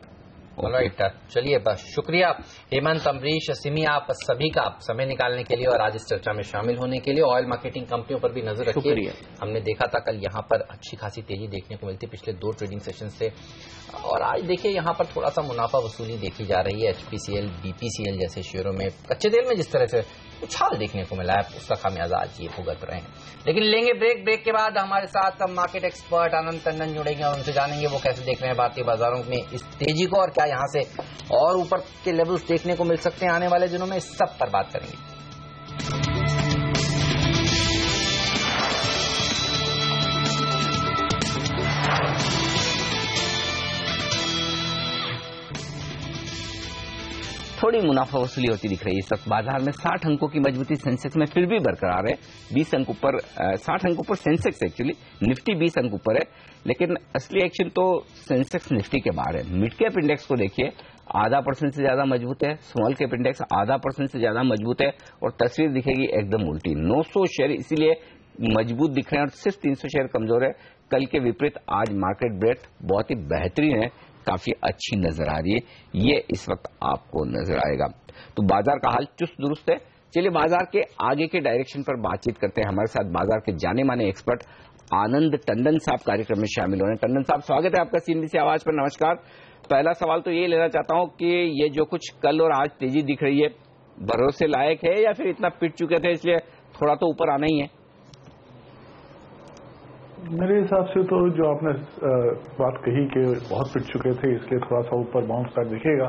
ऑलराइट, चलिए बस शुक्रिया हेमंत, अमरीश, सिमी, आप सभी का समय निकालने के लिए और आज इस चर्चा में शामिल होने के लिए। ऑयल मार्केटिंग कंपनियों पर भी नजर रखिए। हमने देखा था कल यहाँ पर अच्छी खासी तेजी देखने को मिलती पिछले 2 ट्रेडिंग सेशन से, और आज देखिए यहाँ पर थोड़ा सा मुनाफा वसूली देखी जा रही है। एचपीसीएल, बीपीसीएल जैसे शेयरों में कच्चे तेल में जिस तरह से उछाल देखने को मिला है, उसका खामियाजा आज ये भुगत रहे हैं। लेकिन लेंगे ब्रेक के बाद हमारे साथ मार्केट एक्सपर्ट आनंद टंडन जुड़ेंगे और उनसे जानेंगे वो कैसे देख रहे हैं भारतीय बाजारों में इस तेजी को, और क्या यहाँ से और ऊपर के लेवल्स देखने को मिल सकते हैं आने वाले दिनों में। इस सब पर बात करेंगे। थोड़ी मुनाफा वसूली होती दिख रही है इस वक्त बाजार में। 60 अंकों की मजबूती सेंसेक्स में फिर भी बरकरार है। 20 अंक ऊपर, 60 अंक ऊपर सेंसेक्स, एक्चुअली निफ्टी 20 अंक ऊपर है, लेकिन असली एक्शन तो सेंसेक्स निफ्टी के बाहर है। मिड कैप इंडेक्स को देखिए, 0.5% से ज्यादा मजबूत है। स्मॉल कैप इंडेक्स 0.5% से ज्यादा मजबूत है, और तस्वीर दिखेगी एकदम उल्टी। 900 शेयर इसीलिए मजबूत दिख रहे हैं और सिर्फ 300 शेयर कमजोर है। कल के विपरीत आज मार्केट ब्रेथ बहुत ही बेहतरीन है, काफी अच्छी नजर आ रही है, ये इस वक्त आपको नजर आएगा। तो बाजार का हाल चुस्त दुरुस्त है। चलिए बाजार के आगे के डायरेक्शन पर बातचीत करते हैं। हमारे साथ बाजार के जाने माने एक्सपर्ट आनंद टंडन साहब कार्यक्रम में शामिल हो रहे हैं। टंडन साहब, स्वागत है आपका सीएनबीसी आवाज पर। नमस्कार। पहला सवाल तो ये लेना चाहता हूं कि ये जो कुछ कल और आज तेजी दिख रही है, भरोसे लायक है या फिर इतना पिट चुके थे इसलिए थोड़ा तो ऊपर आना ही है? मेरे हिसाब से तो जो आपने बात कही कि बहुत पिट चुके थे इसलिए थोड़ा सा ऊपर बाउंस बैक दिखेगा,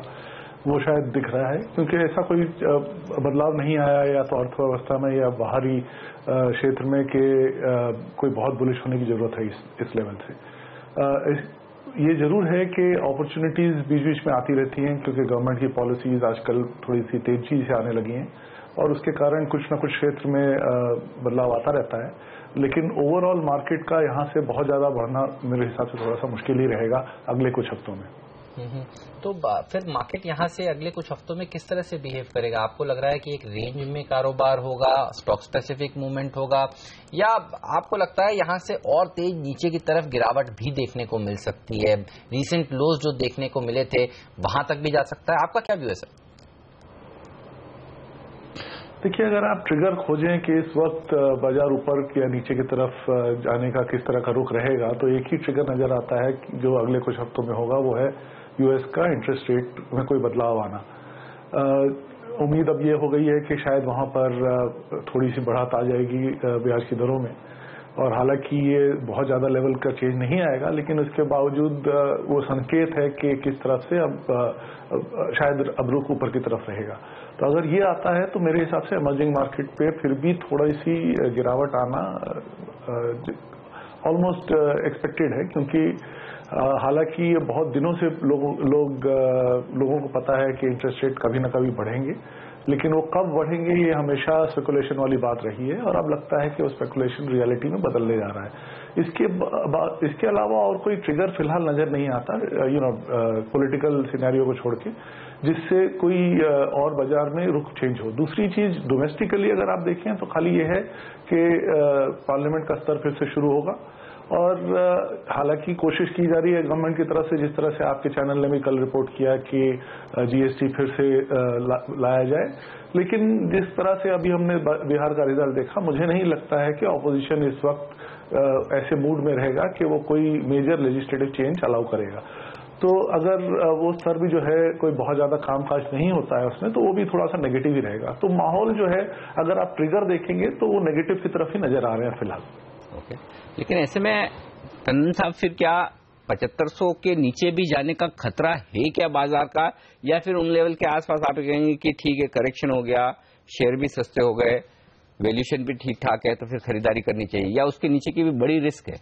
वो शायद दिख रहा है, क्योंकि ऐसा कोई बदलाव नहीं आया या तो अर्थव्यवस्था में या बाहरी क्षेत्र में कि कोई बहुत बुलिश होने की जरूरत है इस लेवल से। ये जरूर है कि अपॉर्चुनिटीज बीच बीच में आती रहती हैं, क्योंकि गवर्नमेंट की पॉलिसीज आजकल थोड़ी सी तेजी से आने लगी हैं और उसके कारण कुछ न कुछ क्षेत्र में बदलाव आता रहता है। लेकिन ओवरऑल मार्केट का यहाँ से बहुत ज्यादा बढ़ना मेरे हिसाब से थोड़ा सा मुश्किल ही रहेगा अगले कुछ हफ्तों में। तो फिर मार्केट यहाँ से अगले कुछ हफ्तों में किस तरह से बिहेव करेगा? आपको लग रहा है कि एक रेंज में कारोबार होगा, स्टॉक स्पेसिफिक मूवमेंट होगा, या आपको लगता है यहाँ से और तेज नीचे की तरफ गिरावट भी देखने को मिल सकती है? रीसेंट लोज जो देखने को मिले थे वहां तक भी जा सकता है, आपका क्या व्यू है सर? देखिए, अगर आप ट्रिगर खोजें कि इस वक्त बाजार ऊपर या नीचे की तरफ जाने का किस तरह का रुख रहेगा, तो एक ही ट्रिगर नजर आता है जो अगले कुछ हफ्तों में होगा, वो है यूएस का इंटरेस्ट रेट में कोई बदलाव आना। उम्मीद अब ये हो गई है कि शायद वहां पर थोड़ी सी बढ़त आ जाएगी ब्याज की दरों में, और हालांकि ये बहुत ज़्यादा लेवल का चेंज नहीं आएगा, लेकिन उसके बावजूद वो संकेत है कि किस तरफ से अब शायद अब रुख ऊपर की तरफ रहेगा। तो अगर ये आता है तो मेरे हिसाब से इमर्जिंग मार्केट पे फिर भी थोड़ी सी गिरावट आना ऑलमोस्ट एक्सपेक्टेड है, क्योंकि हालांकि ये बहुत दिनों से लोगों को पता है कि इंटरेस्ट रेट कभी ना कभी बढ़ेंगे, लेकिन वो कब बढ़ेंगे ये हमेशा स्पेकुलेशन वाली बात रही है, और अब लगता है कि वो स्पेकुलेशन रियलिटी में बदलने जा रहा है। इसके अलावा और कोई ट्रिगर फिलहाल नजर नहीं आता, पॉलिटिकल सिनेरियो को छोड़ के, जिससे कोई और बाजार में रुख चेंज हो। दूसरी चीज डोमेस्टिकली अगर आप देखें तो खाली ये है कि पार्लियामेंट का स्तर फिर से शुरू होगा, और हालांकि कोशिश की जा रही है गवर्नमेंट की तरफ से, जिस तरह से आपके चैनल ने भी कल रिपोर्ट किया कि जीएसटी फिर से लाया जाए, लेकिन जिस तरह से अभी हमने बिहार का रिजल्ट देखा, मुझे नहीं लगता है कि ऑपोजिशन इस वक्त ऐसे मूड में रहेगा कि वो कोई मेजर लेजिस्लेटिव चेंज अलाउ करेगा। तो अगर वो स्तर भी जो है कोई बहुत ज्यादा कामकाज नहीं होता है उसमें, तो वो भी थोड़ा सा नेगेटिव ही रहेगा। तो माहौल जो है अगर आप ट्रिगर देखेंगे तो वो नेगेटिव की तरफ ही नजर आ रहे हैं फिलहाल। ओके, लेकिन ऐसे में टंडन साहब फिर क्या 7500 के नीचे भी जाने का खतरा है क्या बाजार का, या फिर उन लेवल के आसपास आप कहेंगे कि ठीक है करेक्शन हो गया, शेयर भी सस्ते हो गए, वैल्यूएशन भी ठीक ठाक है, तो फिर खरीदारी करनी चाहिए, या उसके नीचे की भी बड़ी रिस्क है?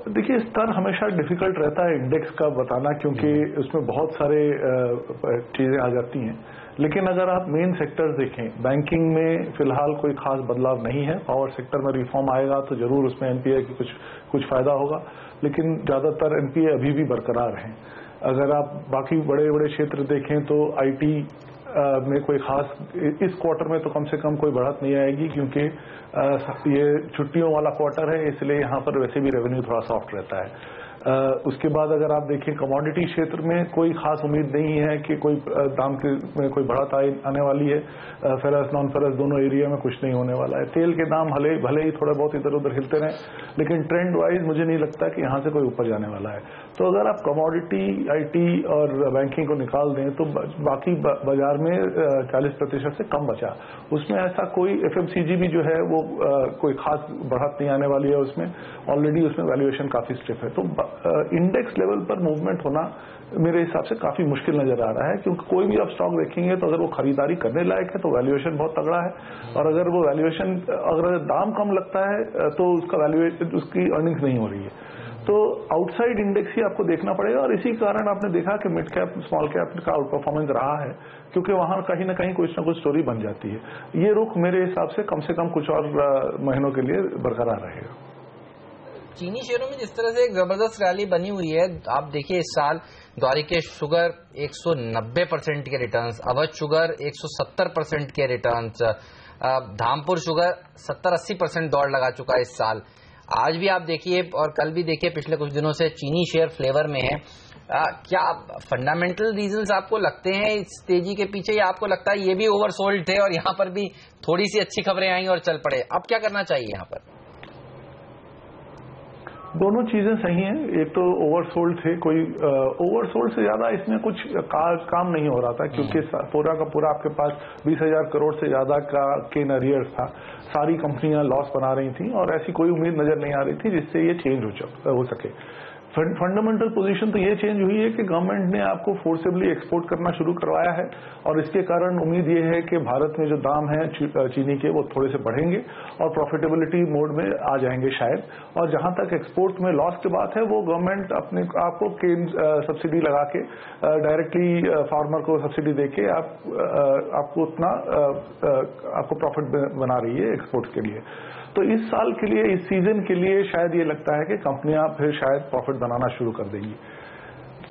देखिए, स्तर हमेशा डिफिकल्ट रहता है इंडेक्स का बताना, क्योंकि उसमें बहुत सारे चीजें आ जाती हैं। लेकिन अगर आप मेन सेक्टर्स देखें, बैंकिंग में फिलहाल कोई खास बदलाव नहीं है। पावर सेक्टर में रिफॉर्म आएगा तो जरूर उसमें एनपीए की कुछ फायदा होगा, लेकिन ज्यादातर एनपीए अभी भी बरकरार हैं। अगर आप बाकी बड़े बड़े क्षेत्र देखें तो आईटी में कोई खास इस क्वार्टर में तो कम से कम कोई बढ़त नहीं आएगी, क्योंकि ये छुट्टियों वाला क्वार्टर है, इसलिए यहाँ पर वैसे भी रेवेन्यू थोड़ा सॉफ्ट रहता है। उसके बाद अगर आप देखें कमोडिटी क्षेत्र में कोई खास उम्मीद नहीं है कि कोई दाम में कोई बढ़त आने वाली है। फेरस नॉन फेरस दोनों एरिया में कुछ नहीं होने वाला है। तेल के दाम भले ही थोड़ा बहुत इधर उधर हिलते रहे, लेकिन ट्रेंड वाइज मुझे नहीं लगता कि यहाँ से कोई ऊपर जाने वाला है। तो अगर आप कमोडिटी, आईटी और बैंकिंग को निकाल दें तो बाकी बाजार में 40% से कम बचा। उसमें ऐसा कोई एफएमसीजी भी जो है वो कोई खास बढ़त नहीं आने वाली है, उसमें ऑलरेडी उसमें वैल्यूएशन काफी स्टिफ है। तो इंडेक्स लेवल पर मूवमेंट होना मेरे हिसाब से काफी मुश्किल नजर आ रहा है, क्योंकि कोई भी आप स्टॉक देखेंगे तो अगर वो खरीदारी करने लायक है तो वैल्यूएशन बहुत तगड़ा है, और अगर वो वैल्यूएशन अगर दाम कम लगता है तो उसका वैल्यूएशन उसकी अर्निंग्स नहीं हो रही है। तो आउटसाइड इंडेक्स ही आपको देखना पड़ेगा, और इसी कारण आपने देखा कि मिड कैप स्मॉल कैप का आउट परफॉर्मेंस रहा है, क्योंकि वहां कहीं ना कहीं कुछ ना कुछ स्टोरी बन जाती है। ये रुख मेरे हिसाब से कम कुछ और महीनों के लिए बरकरार रहेगा। चीनी शेयरों में जिस तरह से एक जबरदस्त रैली बनी हुई है, आप देखिए इस साल द्वारिकेश शुगर 190% के रिटर्न्स, अवध शुगर 170% के रिटर्न्स, धामपुर शुगर 70-80% दौड़ लगा चुका है इस साल। आज भी आप देखिए और कल भी देखिए, पिछले कुछ दिनों से चीनी शेयर फ्लेवर में है। क्या फंडामेंटल रीजंस आपको लगते हैं इस तेजी के पीछे, या आपको लगता है ये भी ओवरसोल्ड थे और यहाँ पर भी थोड़ी सी अच्छी खबरें आई और चल पड़े? अब क्या करना चाहिए यहाँ पर? दोनों चीजें सही हैं। एक तो ओवरसोल्ड थे, कोई ओवरसोल्ड से ज्यादा इसमें कुछ काम नहीं हो रहा था, क्योंकि पूरा का पूरा आपके पास 20,000 करोड़ से ज्यादा का केन अरियर्स था। सारी कंपनियां लॉस बना रही थी और ऐसी कोई उम्मीद नजर नहीं आ रही थी जिससे ये चेंज हो सके। फंडामेंटल पोजीशन तो ये चेंज हुई है कि गवर्नमेंट ने आपको फोर्सेबली एक्सपोर्ट करना शुरू करवाया है, और इसके कारण उम्मीद ये है कि भारत में जो दाम है चीनी के वो थोड़े से बढ़ेंगे और प्रॉफिटेबिलिटी मोड में आ जाएंगे शायद। और जहां तक एक्सपोर्ट में लॉस की बात है, वो गवर्नमेंट अपने आपको सब्सिडी लगा के डायरेक्टली फार्मर को सब्सिडी देके आपको उतना आपको प्रॉफिट बना रही है एक्सपोर्ट के लिए। तो इस साल के लिए, इस सीजन के लिए शायद ये लगता है कि कंपनियां फिर शायद प्रॉफिट बनाना शुरू कर देंगी।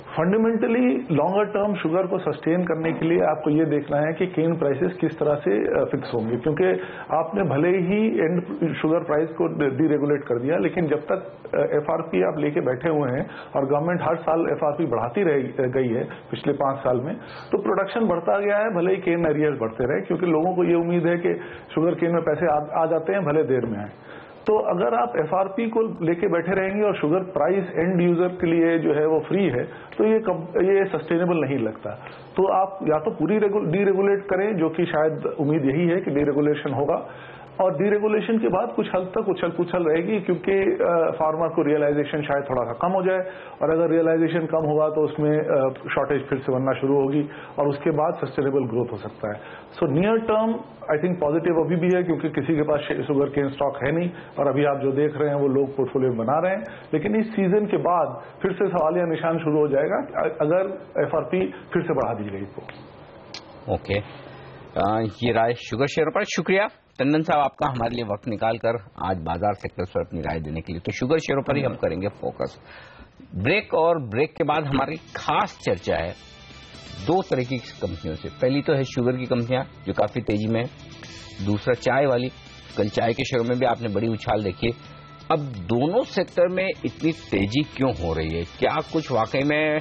फंडामेंटली लॉन्गर टर्म शुगर को सस्टेन करने के लिए आपको ये देखना है कि केन प्राइसेस किस तरह से फिक्स होंगे, क्योंकि आपने भले ही एंड शुगर प्राइस को डीरेगुलेट कर दिया, लेकिन जब तक एफआरपी आप लेके बैठे हुए हैं और गवर्नमेंट हर साल एफआरपी बढ़ाती गई है पिछले 5 साल में, तो प्रोडक्शन बढ़ता गया है, भले ही केन एरियर्स बढ़ते रहे, क्योंकि लोगों को ये उम्मीद है कि शुगर केन में पैसे आ जाते हैं, भले देर में आए। तो अगर आप एफआरपी को लेके बैठे रहेंगे और शुगर प्राइस एंड यूजर के लिए जो है वो फ्री है, तो ये सस्टेनेबल नहीं लगता। तो आप या तो पूरी डीरेगुलेट करें, जो कि शायद उम्मीद यही है कि डीरेगुलेशन होगा, और डीरेगुलेशन के बाद कुछ हद तक उछल पुछल रहेगी, क्योंकि फार्मर को रियलाइजेशन शायद थोड़ा सा कम हो जाए, और अगर रियलाइजेशन कम होगा तो उसमें शॉर्टेज फिर से बनना शुरू होगी, और उसके बाद सस्टेनेबल ग्रोथ हो सकता है। So near term I think positive अभी भी है, क्योंकि किसी के पास शुगर केन स्टॉक है नहीं, और अभी आप जो देख रहे हैं वो लोग पोर्टफोलियो बना रहे हैं। लेकिन इस सीजन के बाद फिर से सवालिया निशान शुरू हो जाएगा अगर एफआरपी फिर से बढ़ा दी गई तो। ओके, ये राय शुगर शेयरों पर। शुक्रिया टंडन साहब आपका हमारे लिए वक्त निकालकर आज बाजार सेक्टर्स पर अपनी राय देने के लिए। तो शुगर शेयरों पर ही हम करेंगे फोकस। ब्रेक, और ब्रेक के बाद हमारी खास चर्चा है दो तरह की कंपनियों से। पहली तो है शुगर की कंपनियां जो काफी तेजी में है, दूसरा चाय वाली। कल चाय के शेयरों में भी आपने बड़ी उछाल देखी। अब दोनों सेक्टर में इतनी तेजी क्यों हो रही है? क्या कुछ वाकई में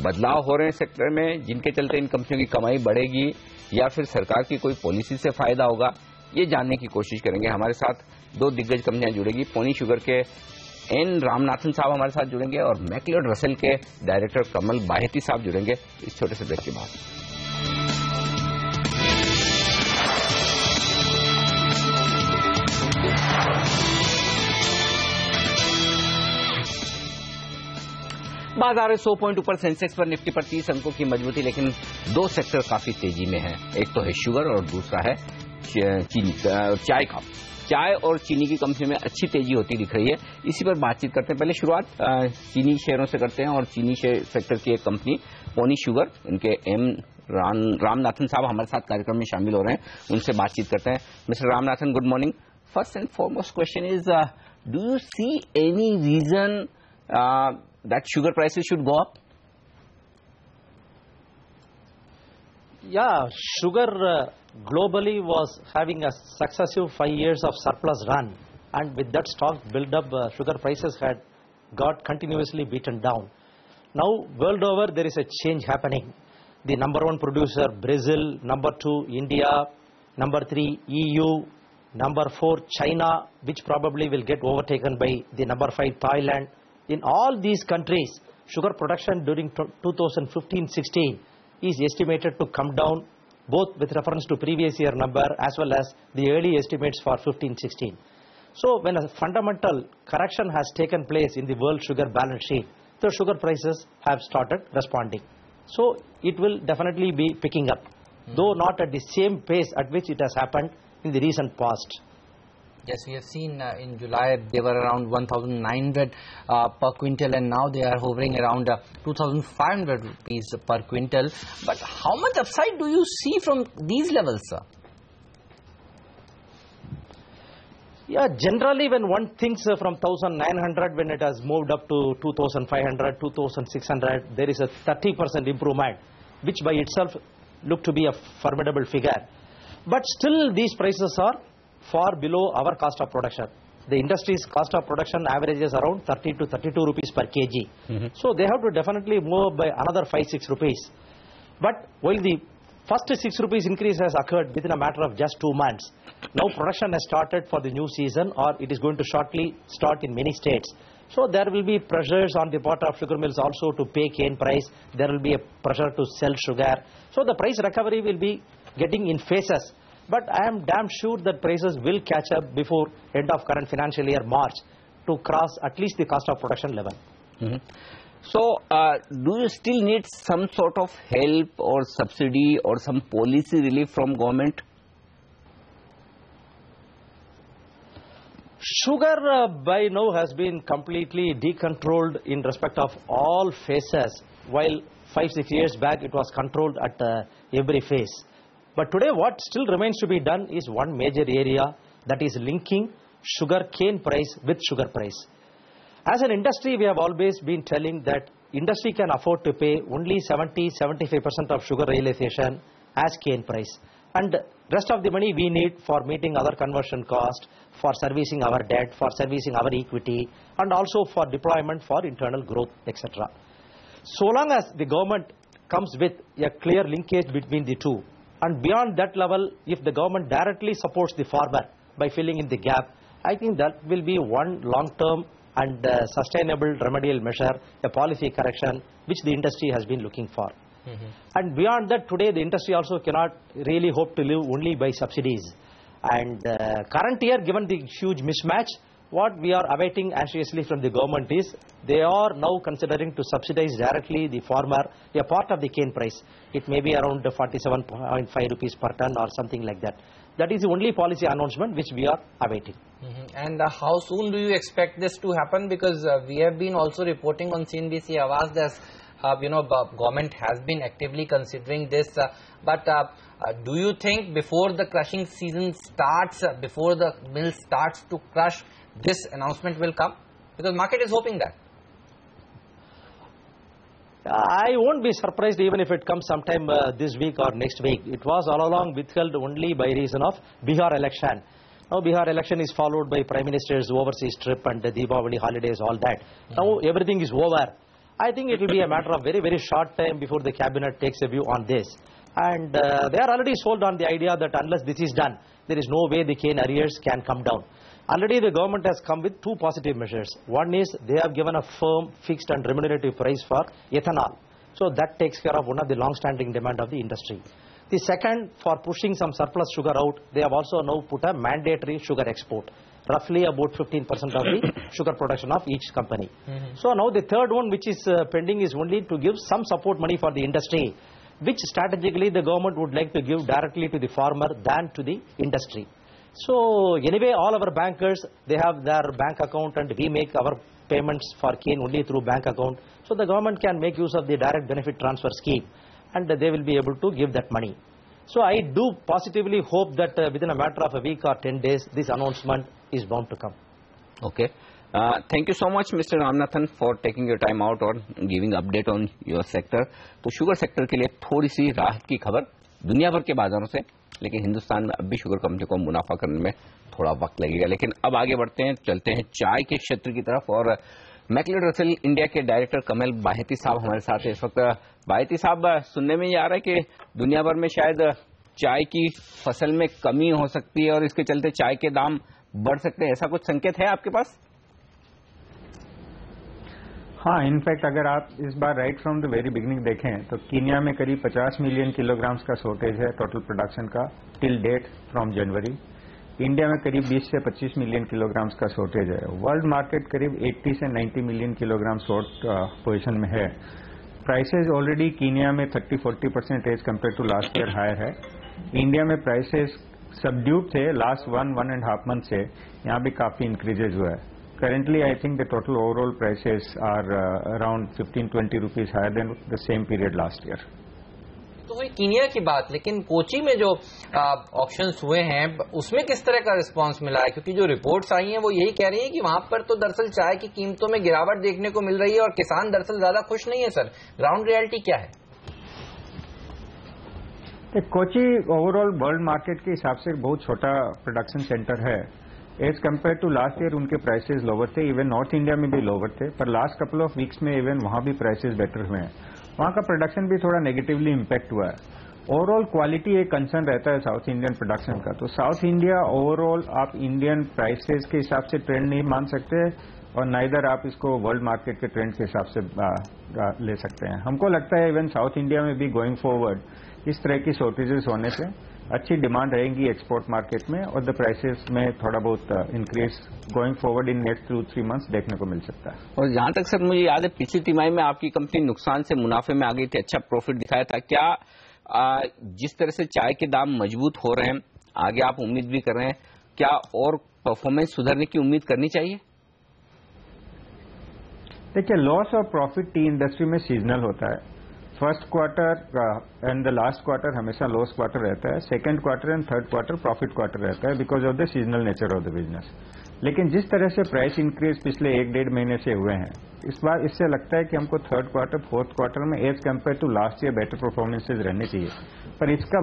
बदलाव हो रहे हैं सेक्टर में जिनके चलते इन कंपनियों की कमाई बढ़ेगी, या फिर सरकार की कोई पॉलिसी से फायदा होगा? ये जानने की कोशिश करेंगे। हमारे साथ दो दिग्गज कंपनियां जुड़ेगी। पोनी शुगर के एन रामनाथन साहब हमारे साथ जुड़ेंगे और मैक्लियोड रसेल के डायरेक्टर कमल बाहेती साहब जुड़ेंगे इस छोटे से ब्रेक के बाद। बाजार 100 पॉइंट ऊपर, सेंसेक्स पर निफ्टी पर 30 अंकों की मजबूती, लेकिन दो सेक्टर काफी तेजी में है। एक तो है शुगर और दूसरा है चीनी, चाय का। चाय और चीनी की कंपनी में अच्छी तेजी होती दिख रही है, इसी पर बातचीत करते हैं। पहले शुरुआत चीनी शेयरों से करते हैं, और चीनी सेक्टर की एक कंपनी पोनी शुगर, उनके एम रामनाथन साहब हमारे साथ कार्यक्रम में शामिल हो रहे हैं, उनसे बातचीत करते हैं। Mister Ramanathan, good morning. First and foremost question is, do you see any reason that sugar prices should go up? Yeah, sugar globally was having a successive 5 years of surplus run, and with that stock build up, sugar prices had got continuously beaten down. Now world over there is a change happening. The number 1 producer Brazil, number 2 India, number 3 EU, number 4 China, which probably will get overtaken by the number 5 Thailand. In all these countries, sugar production during 2015-16 is estimated to come down, both with reference to previous year number as well as the early estimates for 15-16. So when a fundamental correction has taken place in the world sugar balance sheet, the sugar prices have started responding. So it will definitely be picking up, though not at the same pace at which it has happened in the recent past. Yes, we have seen in July they were around 1,900 per quintal, and now they are hovering around 2,500 rupees per quintal. But how much upside do you see from these levels, sir? Yeah, generally when one thinks from 1,900, when it has moved up to 2,500, 2,600, there is a 30% improvement, which by itself look to be a formidable figure. But still these prices are far below our cost of production. The industry's cost of production averages around 30 to 32 rupees per kg. So they have to definitely move by another 5-6 rupees. But while the first 6 rupees increase has occurred within a matter of just 2 months, now production has started for the new season, or it is going to shortly start in many states. So there will be pressures on the part of sugar mills also to pay cane price. There will be a pressure to sell sugar. So the price recovery will be getting in phases. But I am damn sure that prices will catch up before end of current financial year March to cross at least the cost of production level. So, do you still need some sort of help or subsidy or some policy relief from government? Sugar by now has been completely decontrolled in respect of all phases, while 5-6 years back it was controlled at every phase. But today what still remains to be done is one major area, that is linking sugar cane price with sugar price. As an industry, we have always been telling that industry can afford to pay only 70-75% of sugar realization as cane price, and rest of the money we need for meeting other conversion cost, for servicing our debt, for servicing our equity, and also for deployment for internal growth, etc. So long as the government comes with a clear linkage between the two, and beyond that level, if the government directly supports the farmer by filling in the gap, I think that will be one long-term and sustainable remedial measure, a policy correction, which the industry has been looking for. And beyond that, today the industry also cannot really hope to live only by subsidies. And current year, given the huge mismatch, what we are awaiting anxiously from the government is they are now considering to subsidize directly the farmer a part of the cane price. It may be around 47.5 rupees per ton or something like that. That is the only policy announcement which we are awaiting. And how soon do you expect this to happen? Because we have been also reporting on CNBC Awaaz that government has been actively considering this. But do you think before the crushing season starts, before the mill starts to crush, this announcement will come? Because market is hoping that. I won't be surprised even if it comes sometime this week or next week. It was all along withheld only by reason of Bihar election. Now Bihar election is followed by Prime Minister's overseas trip and the Deepavali holidays, all that. Now everything is over. I think it will be a matter of very, very short time before the cabinet takes a view on this. And they are already sold on the idea that unless this is done, there is no way the cane arrears can come down. Already the government has come with two positive measures. One is they have given a firm, fixed and remunerative price for ethanol. So that takes care of one of the long-standing demand of the industry. The second, for pushing some surplus sugar out, they have also now put a mandatory sugar export. Roughly about 15% of the sugar production of each company. So now the third one which is pending is only to give some support money for the industry, which strategically the government would like to give directly to the farmer than to the industry. So anyway, all our bankers, they have their bank account and we make our payments for cane only through bank account. So the government can make use of the direct benefit transfer scheme and they will be able to give that money. So I do positively hope that within a matter of a week or 10 days, this announcement is bound to come. Okay. Thank you so much, Mr. Ramanathan, for taking your time out और giving update on your sector. तो sugar sector के लिए थोड़ी सी राहत की खबर दुनिया भर के बाजारों से, लेकिन हिंदुस्तान में अब भी शुगर कंपनी को मुनाफा करने में थोड़ा वक्त लगेगा. लेकिन अब आगे बढ़ते हैं, चलते हैं चाय के क्षेत्र की तरफ और मैकलियोड रसेल इंडिया के डायरेक्टर कमल बाहेती साहब हमारे साथ हैं इस वक्त. बाहेती साहब, सुनने में ये आ रहा है कि दुनिया भर में शायद चाय की फसल में कमी हो सकती है और इसके चलते चाय के दाम बढ़ सकते हैं, ऐसा कुछ संकेत है आपके पास? हाँ, इनफैक्ट अगर आप इस बार right from the very beginning देखें तो कीनिया में करीब 50 मिलियन किलोग्राम्स का शॉर्टेज है टोटल प्रोडक्शन का till date from January. India में करीब 20 से 25 मिलियन किलोग्राम्स का शॉर्टेज है. वर्ल्ड मार्केट करीब 80 से 90 मिलियन किलोग्राम शॉर्ट पोजीशन में है. प्राइसेज ऑलरेडी कीनिया में 30-40% as compare to last year higher है. इंडिया में प्राइसेज सबड्यूड थे लास्ट 1.5 मंथ से, यहाँ भी काफी इंक्रीजेज हुआ है. Currently, I think the total overall prices are around 15-20 rupees higher than the same period last year. तो वही कीनिया की बात, लेकिन कोची में जो ऑप्शंस हुए हैं उसमें किस तरह का रिस्पांस मिला है? क्योंकि जो रिपोर्ट्स आई हैं वो यही कह रही हैं कि वहां पर तो दरअसल चाय की कीमतों में गिरावट देखने को मिल रही है और किसान दरअसल ज्यादा खुश नहीं है. सर, ग्राउंड रियलिटी क्या है? कोची ओवरऑल वर्ल्ड मार्केट के हिसाब से बहुत छोटा प्रोडक्शन सेंटर है. As compare to last year उनके प्राइसेस लोअर थे, इवन नॉर्थ इंडिया में भी लोअर थे, पर लास्ट कपल ऑफ वीक्स में इवन वहां भी प्राइसेस बेटर हुए हैं. वहां का प्रोडक्शन भी थोड़ा नेगेटिवली इम्पैक्ट हुआ है. ओवरऑल क्वालिटी एक कंसर्न रहता है साउथ इंडियन प्रोडक्शन का. तो साउथ इंडिया ओवरऑल आप इंडियन प्राइसेस के हिसाब से ट्रेंड नहीं मान सकते और नाइदर आप इसको वर्ल्ड मार्केट के ट्रेंड के हिसाब से ले सकते हैं. हमको लगता है इवन साउथ इंडिया में भी गोइंग फॉरवर्ड इस तरह की शॉर्टेजेस होने से अच्छी डिमांड रहेगी एक्सपोर्ट मार्केट में और द प्राइसेस में थोड़ा बहुत increase going forward in next 2-3 months देखने को मिल सकता है. और जहां तक सर मुझे याद है पिछली तिमाही में आपकी कंपनी नुकसान से मुनाफे में आ गई थी, अच्छा प्रॉफिट दिखाया था. क्या जिस तरह से चाय के दाम मजबूत हो रहे हैं, आगे आप उम्मीद भी कर रहे हैं, क्या और परफॉर्मेंस सुधरने की उम्मीद करनी चाहिए? देखिए, loss of profit T industry में सीजनल होता है. First quarter and the last quarter हमेशा लॉस क्वार्टर रहता है. Second quarter and third quarter profit quarter रहता है because of the seasonal nature of the business. लेकिन जिस तरह से प्राइस इंक्रीज पिछले 1-1.5 महीने से हुए हैं, इस बार इससे लगता है कि हमको थर्ड क्वार्टर फोर्थ क्वार्टर में as compare to last year better performances रहने चाहिए. पर इसका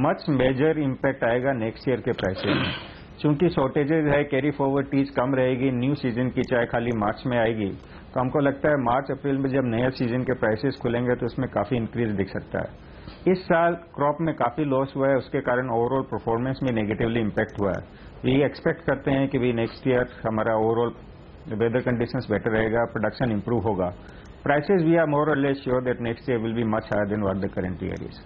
मच मेजर इम्पैक्ट आएगा नेक्स्ट ईयर के प्राइसेज में. चूंकि शॉर्टेजेज है, कैरी फॉरवर्ड टीज कम रहेगी, न्यू सीजन की चाय खाली मार्च में आएगी, तो हमको लगता है मार्च अप्रैल में जब नया सीजन के प्राइसेस खुलेंगे तो उसमें काफी इंक्रीज दिख सकता है. इस साल क्रॉप में काफी लॉस हुआ है, उसके कारण ओवरऑल परफॉर्मेंस में नेगेटिवली इम्पैक्ट हुआ है. वी एक्सपेक्ट करते हैं कि भी नेक्स्ट ईयर हमारा ओवरऑल वेदर कंडीशंस बेटर रहेगा, प्रोडक्शन इंप्रूव होगा prices we are more or less sure that next year will be much higher than what the current year is.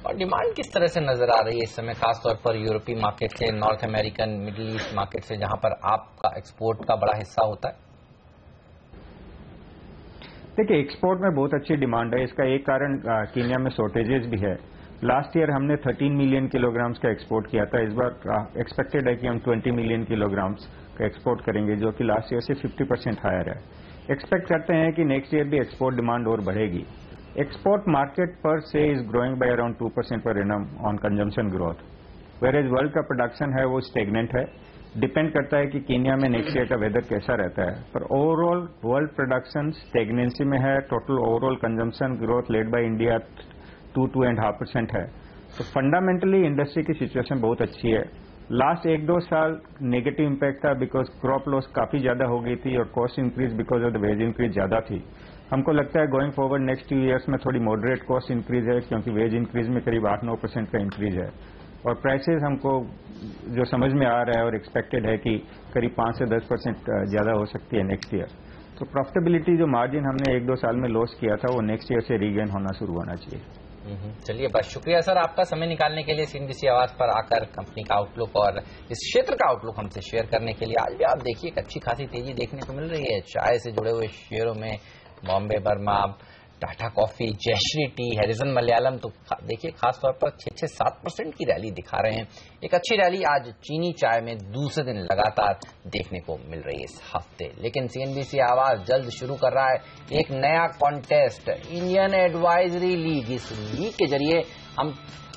और डिमांड किस तरह से नजर आ रही है इस समय, खासतौर पर यूरोपीय मार्केट से, north American, middle east market से, जहां पर आपका एक्सपोर्ट का बड़ा हिस्सा होता है? देखिए, एक्सपोर्ट में बहुत अच्छी डिमांड है। इसका एक कारण कीनिया में शॉर्टेजेस भी है। लास्ट ईयर हमने 13 मिलियन किलोग्राम्स का एक्सपोर्ट किया था। इस बार एक्सपेक्टेड है कि हम 20 मिलियन किलोग्राम्स का एक्सपोर्ट करेंगे, जो कि लास्ट ईयर से 50% हायर है। एक्सपेक्ट करते हैं कि नेक्स्ट ईयर भी एक्सपोर्ट डिमांड और बढ़ेगी। एक्सपोर्ट मार्केट पर से is growing bye around 2% per annum on consumption growth, where as world का प्रोडक्शन है वो स्टेगनेंट है। डिपेंड करता है कि कीनिया में नेक्स्ट ईयर का वेदर कैसा रहता है, पर ओवरऑल वर्ल्ड प्रोडक्शन स्टेगनेंसी में है। Total overall consumption growth led by India 2-2.5% है। तो फंडामेंटली इंडस्ट्री की सिचुएशन बहुत अच्छी है। लास्ट 1-2 साल नेगेटिव इंपैक्ट था बिकॉज क्रॉप लॉस काफी ज्यादा हो गई थी और cost increase because of the ways increase ज्यादा थी। हमको लगता है गोइंग फॉरवर्ड नेक्स्ट 2 ईयर्स में थोड़ी मॉडरेट कॉस्ट इंक्रीज है, क्योंकि वेज इंक्रीज में करीब 8-9% का इंक्रीज है। और प्राइसेस हमको जो समझ में आ रहा है और एक्सपेक्टेड है कि करीब 5 से 10% ज्यादा हो सकती है नेक्स्ट ईयर। तो प्रॉफिटेबिलिटी जो मार्जिन हमने 1-2 साल में लॉस किया था वो नेक्स्ट ईयर से रीगेन होना शुरू होना चाहिए। चलिए, बस शुक्रिया सर आपका समय निकालने के लिए, CNBC आवाज पर आकर कंपनी का आउटलुक और इस क्षेत्र का आउटलुक हमसे शेयर करने के लिए। आज भी आप देखिए एक अच्छी खासी तेजी देखने को मिल रही है चाय से जुड़े हुए शेयरों में। Bombay Burmah, Tata coffee, Jayshree tea, Harrison Malayalam तो देखिए खासतौर पर 6-7% की रैली दिखा रहे हैं। एक अच्छी रैली आज चीनी चाय में दूसरे दिन लगातार देखने को मिल रही है इस हफ्ते। लेकिन CNBC आवाज जल्द शुरू कर रहा है एक नया कॉन्टेस्ट, इंडियन एडवाइजरी लीग। इस लीग के जरिए हम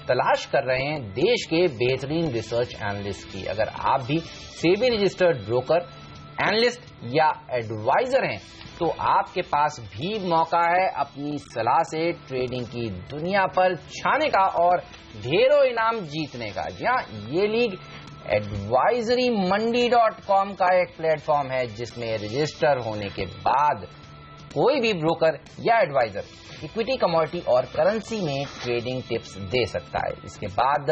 तलाश कर रहे हैं देश के बेहतरीन रिसर्च एनालिस्ट की। अगर आप भी सेबी रजिस्टर्ड ब्रोकर, एनालिस्ट या एडवाइजर हैं तो आपके पास भी मौका है अपनी सलाह से ट्रेडिंग की दुनिया पर छाने का और ढेरों इनाम जीतने का। जी हाँ, ये लीग advisorymonday.com का एक प्लेटफॉर्म है जिसमें रजिस्टर होने के बाद कोई भी ब्रोकर या एडवाइजर इक्विटी, कमोडिटी और करेंसी में ट्रेडिंग टिप्स दे सकता है। इसके बाद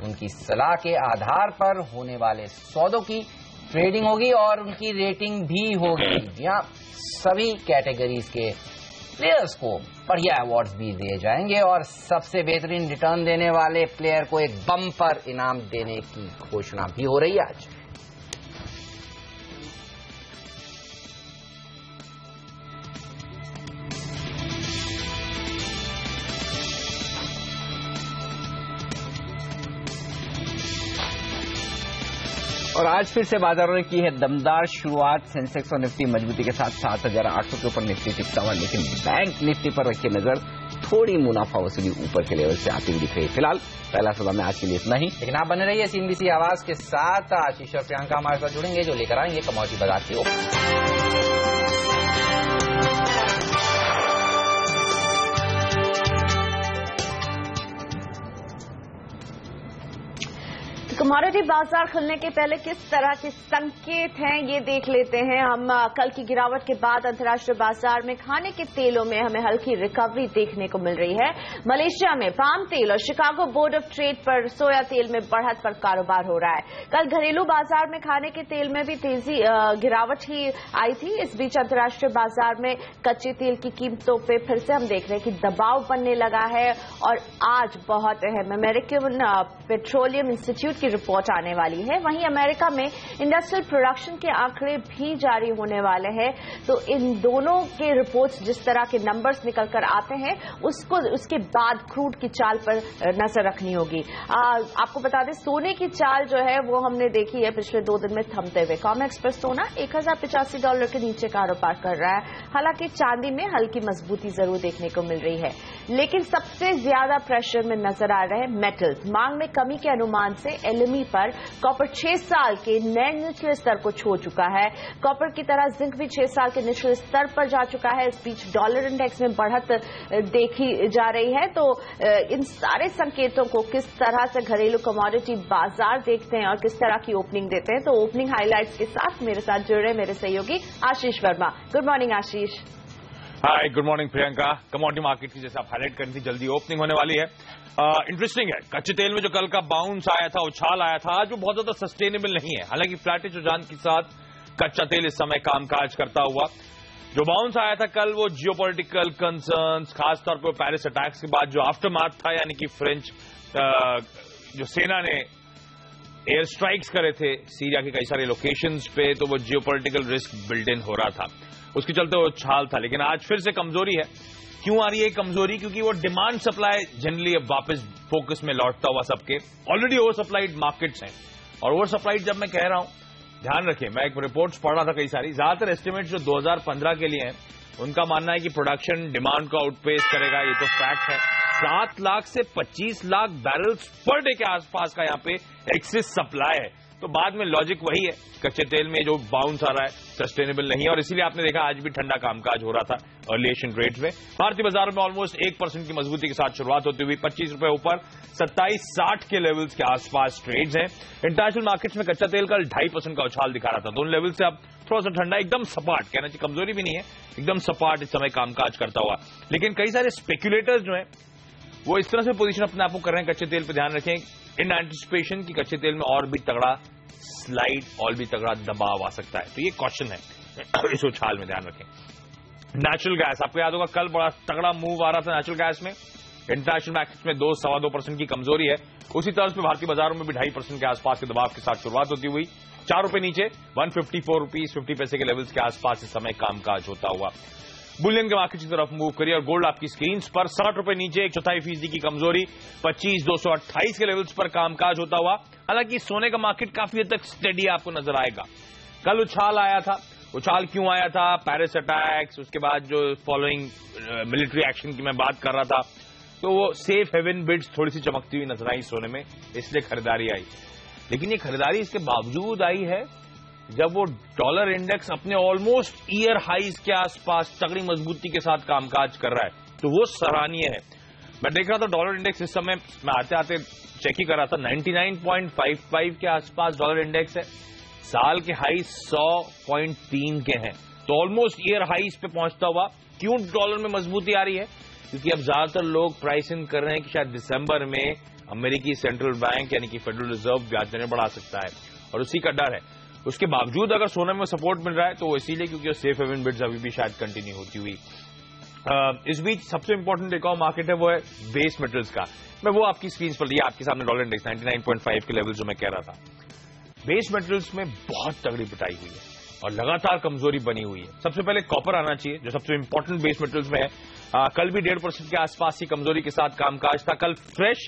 उनकी सलाह के आधार पर होने वाले सौदों की ट्रेडिंग होगी और उनकी रेटिंग भी होगी। जी हाँ, सभी कैटेगरीज के प्लेयर्स को बढ़िया अवार्ड्स भी दिए जाएंगे और सबसे बेहतरीन रिटर्न देने वाले प्लेयर को एक बम्पर इनाम देने की घोषणा भी हो रही है आज। और आज फिर से बाजारों ने की है दमदार शुरुआत। सेंसेक्स और निफ्टी मजबूती के साथ 7,800 के ऊपर निफ्टी टिकता हुआ, लेकिन बैंक निफ्टी पर रखिए नजर, थोड़ी मुनाफा वसूली ऊपर के लेवल से आती हुई दिख रही है। फिलहाल पहला सौदा में आज के लिए इतना ही, लेकिन आप बने रहिए CNBC आवाज के साथ। आशीष और प्रियंका हमारे साथ जुड़ेंगे जो लेकर आएंगे कमोडिटी बाजार की ओर। कमोडिटी बाजार खुलने के पहले किस तरह के संकेत हैं ये देख लेते हैं हम। कल की गिरावट के बाद अंतर्राष्ट्रीय बाजार में खाने के तेलों में हमें हल्की रिकवरी देखने को मिल रही है। मलेशिया में पाम तेल और शिकागो बोर्ड ऑफ ट्रेड पर सोया तेल में बढ़त पर कारोबार हो रहा है। कल घरेलू बाजार में खाने के तेल में भी तेजी गिरावट ही आई थी। इस बीच अंतर्राष्ट्रीय बाजार में कच्चे तेल की कीमतों पर फिर से हम देख रहे हैं कि दबाव बनने लगा है और आज बहुत अहम अमेरिकन पेट्रोलियम इंस्टीट्यूट की रिपोर्ट आने वाली है। वहीं अमेरिका में इंडस्ट्रियल प्रोडक्शन के आंकड़े भी जारी होने वाले हैं। तो इन दोनों के रिपोर्ट्स जिस तरह के नंबर्स निकल कर आते हैं उसके बाद क्रूड की चाल पर नजर रखनी होगी। आपको बता दें सोने की चाल जो है वो हमने देखी है पिछले 2 दिन में थमते हुए। कॉमेक्स पर सोना $1,085 के नीचे कारोबार कर रहा है। हालांकि चांदी में हल्की मजबूती जरूर देखने को मिल रही है, लेकिन सबसे ज्यादा प्रेशर में नजर आ रहे हैं मेटल्स। मांग में कमी के अनुमान से LME पर कॉपर 6 साल के नए निचले स्तर को छू चुका है। कॉपर की तरह जिंक भी 6 साल के निचले स्तर पर जा चुका है। इस बीच डॉलर इंडेक्स में बढ़त देखी जा रही है। तो इन सारे संकेतों को किस तरह से घरेलू कमोडिटी बाजार देखते हैं और किस तरह की ओपनिंग देते हैं, तो ओपनिंग हाइलाइट्स के साथ मेरे साथ जुड़ रहे मेरे सहयोगी Ashish Verma. Good morning Ashish. Hi, good morning Priyanka. Commodity market की जैसे आप हाईलाइट करी थी जल्दी ओपनिंग होने वाली है। इंटरेस्टिंग है, कच्चे तेल में जो कल का बाउंस आया था, उछाल आया था, जो बहुत ज्यादा सस्टेनेबल नहीं है। हालांकि फ्लैटिश रुझान के साथ कच्चा तेल इस समय कामकाज करता हुआ जो बाउंस आया था कल वो जियोपॉलिटिकल कंसर्न्स, खासतौर पर पेरिस अटैक्स के बाद जो आफ्टरमाथ था, यानी कि फ्रेंच जो सेना ने एयर स्ट्राइक्स करे थे सीरिया के कई सारे लोकेशंस पे, तो वो जियोपॉलिटिकल रिस्क बिल्ट इन हो रहा था, उसके चलते वो उछाल था। लेकिन आज फिर से कमजोरी है। क्यों आ रही है कमजोरी? क्योंकि वो डिमांड सप्लाई जनरली अब वापस फोकस में लौटता हुआ सबके, ऑलरेडी ओवर सप्लाइड मार्केट्स हैं। और ओवर सप्लाइड जब मैं कह रहा हूं, ध्यान रखें, मैं एक रिपोर्ट्स पढ़ रहा था कई सारी, ज्यादातर एस्टिमेट्स जो 2015 के लिए हैं उनका मानना है कि प्रोडक्शन डिमांड को आउटपेस करेगा। ये तो फैक्ट है। 7 लाख से 25 लाख बैरल्स पर डे के आसपास का यहाँ पे एक्सेस सप्लाई है। तो बाद में लॉजिक वही है, कच्चे तेल में जो बाउंस आ रहा है सस्टेनेबल नहीं है, और इसीलिए आपने देखा आज भी ठंडा कामकाज हो रहा था अर्ली एशियन ट्रेड्स में। भारतीय बाजारों में ऑलमोस्ट 1% की मजबूती के साथ शुरुआत होती हुई 25 रुपए ऊपर 27.60 के लेवल्स के आसपास ट्रेड्स हैं। इंटरनेशनल मार्केट्स में कच्चा तेल कल 2.5% का उछाल दिखा रहा था। दोनों लेवल से अब थोड़ा सा ठंडा, एकदम सपाट, कहना चाहिए कमजोरी भी नहीं है, एकदम सपाट इस समय कामकाज करता हुआ। लेकिन कई सारे स्पेक्युलेटर्स जो हैं वो इस तरह से पोजीशन अपने आप को कर रहे हैं कच्चे तेल पे, ध्यान रखें, इन एंटिसिपेशन की कच्चे तेल में और भी तगड़ा स्लाइड, और भी तगड़ा दबाव आ सकता है। तो ये क्वेश्चन है इस उछाल में, ध्यान रखें। नेचुरल गैस, आपको याद होगा कल बड़ा तगड़ा मूव आ रहा था नेचुरल गैस में, इंटरनेशनल मार्केट्स में 2-2.25% की कमजोरी है। उसी तरह से भारतीय बाजारों में भी 2.5% के आसपास के दबाव के साथ शुरुआत होती हुई 4 रुपए नीचे 154 रुपीज 50 पैसे के लेवल्स के आसपास इस समय कामकाज होता हुआ। बुलियन के मार्केट की तरफ मूव करिए और गोल्ड आपकी स्क्रीन पर 60 रुपए नीचे 1/4% की कमजोरी 25,228 के लेवल्स पर कामकाज होता हुआ। हालांकि सोने का मार्केट काफी हद तक स्टेडी आपको नजर आएगा। कल उछाल आया था, उछाल क्यों आया था? पेरिस अटैक्स, उसके बाद जो फॉलोइंग मिलिट्री एक्शन की मैं बात कर रहा था, तो वो सेफ हेवन बिड्स थोड़ी सी चमकती हुई नजर आई सोने में, इसलिए खरीदारी आई। लेकिन ये खरीदारी इसके बावजूद आई है जब वो डॉलर इंडेक्स अपने ऑलमोस्ट ईयर हाइज के आसपास तगड़ी मजबूती के साथ कामकाज कर रहा है, तो वो सराहनीय है। मैं देख रहा था डॉलर इंडेक्स इस समय, मैं आते आते चेक ही कर रहा था, 99.55 के आसपास डॉलर इंडेक्स है। साल के हाई 100.3 के हैं, तो ऑलमोस्ट ईयर हाइज पे पहुंचता हुआ। क्यों डॉलर में मजबूती आ रही है? क्योंकि अब ज्यादातर लोग प्राइस इन कर रहे हैं कि शायद दिसंबर में अमेरिकी सेंट्रल बैंक यानी कि फेडरल रिजर्व ब्याज दरें बढ़ा सकता है, और उसी का डर है। उसके बावजूद अगर सोने में सपोर्ट मिल रहा है तो वो इसीलिए क्योंकि सेफ हेवन बिड्स अभी भी शायद कंटिन्यू होती हुई। इस बीच सबसे इंपॉर्टेंट एक और मार्केट है, वो है बेस मेटल्स का। मैं वो आपकी स्क्रीन पर दिया आपके सामने, डॉलर इंडेक्स 99.5 के लेवल जो मैं कह रहा था। बेस मेटल्स में बहुत तगड़ी पिटाई हुई है और लगातार कमजोरी बनी हुई है। सबसे पहले कॉपर आना चाहिए जो सबसे इंपॉर्टेंट बेस मेटल्स में है। कल भी 1.5% के आसपास की कमजोरी के साथ कामकाज था। कल फ्रेश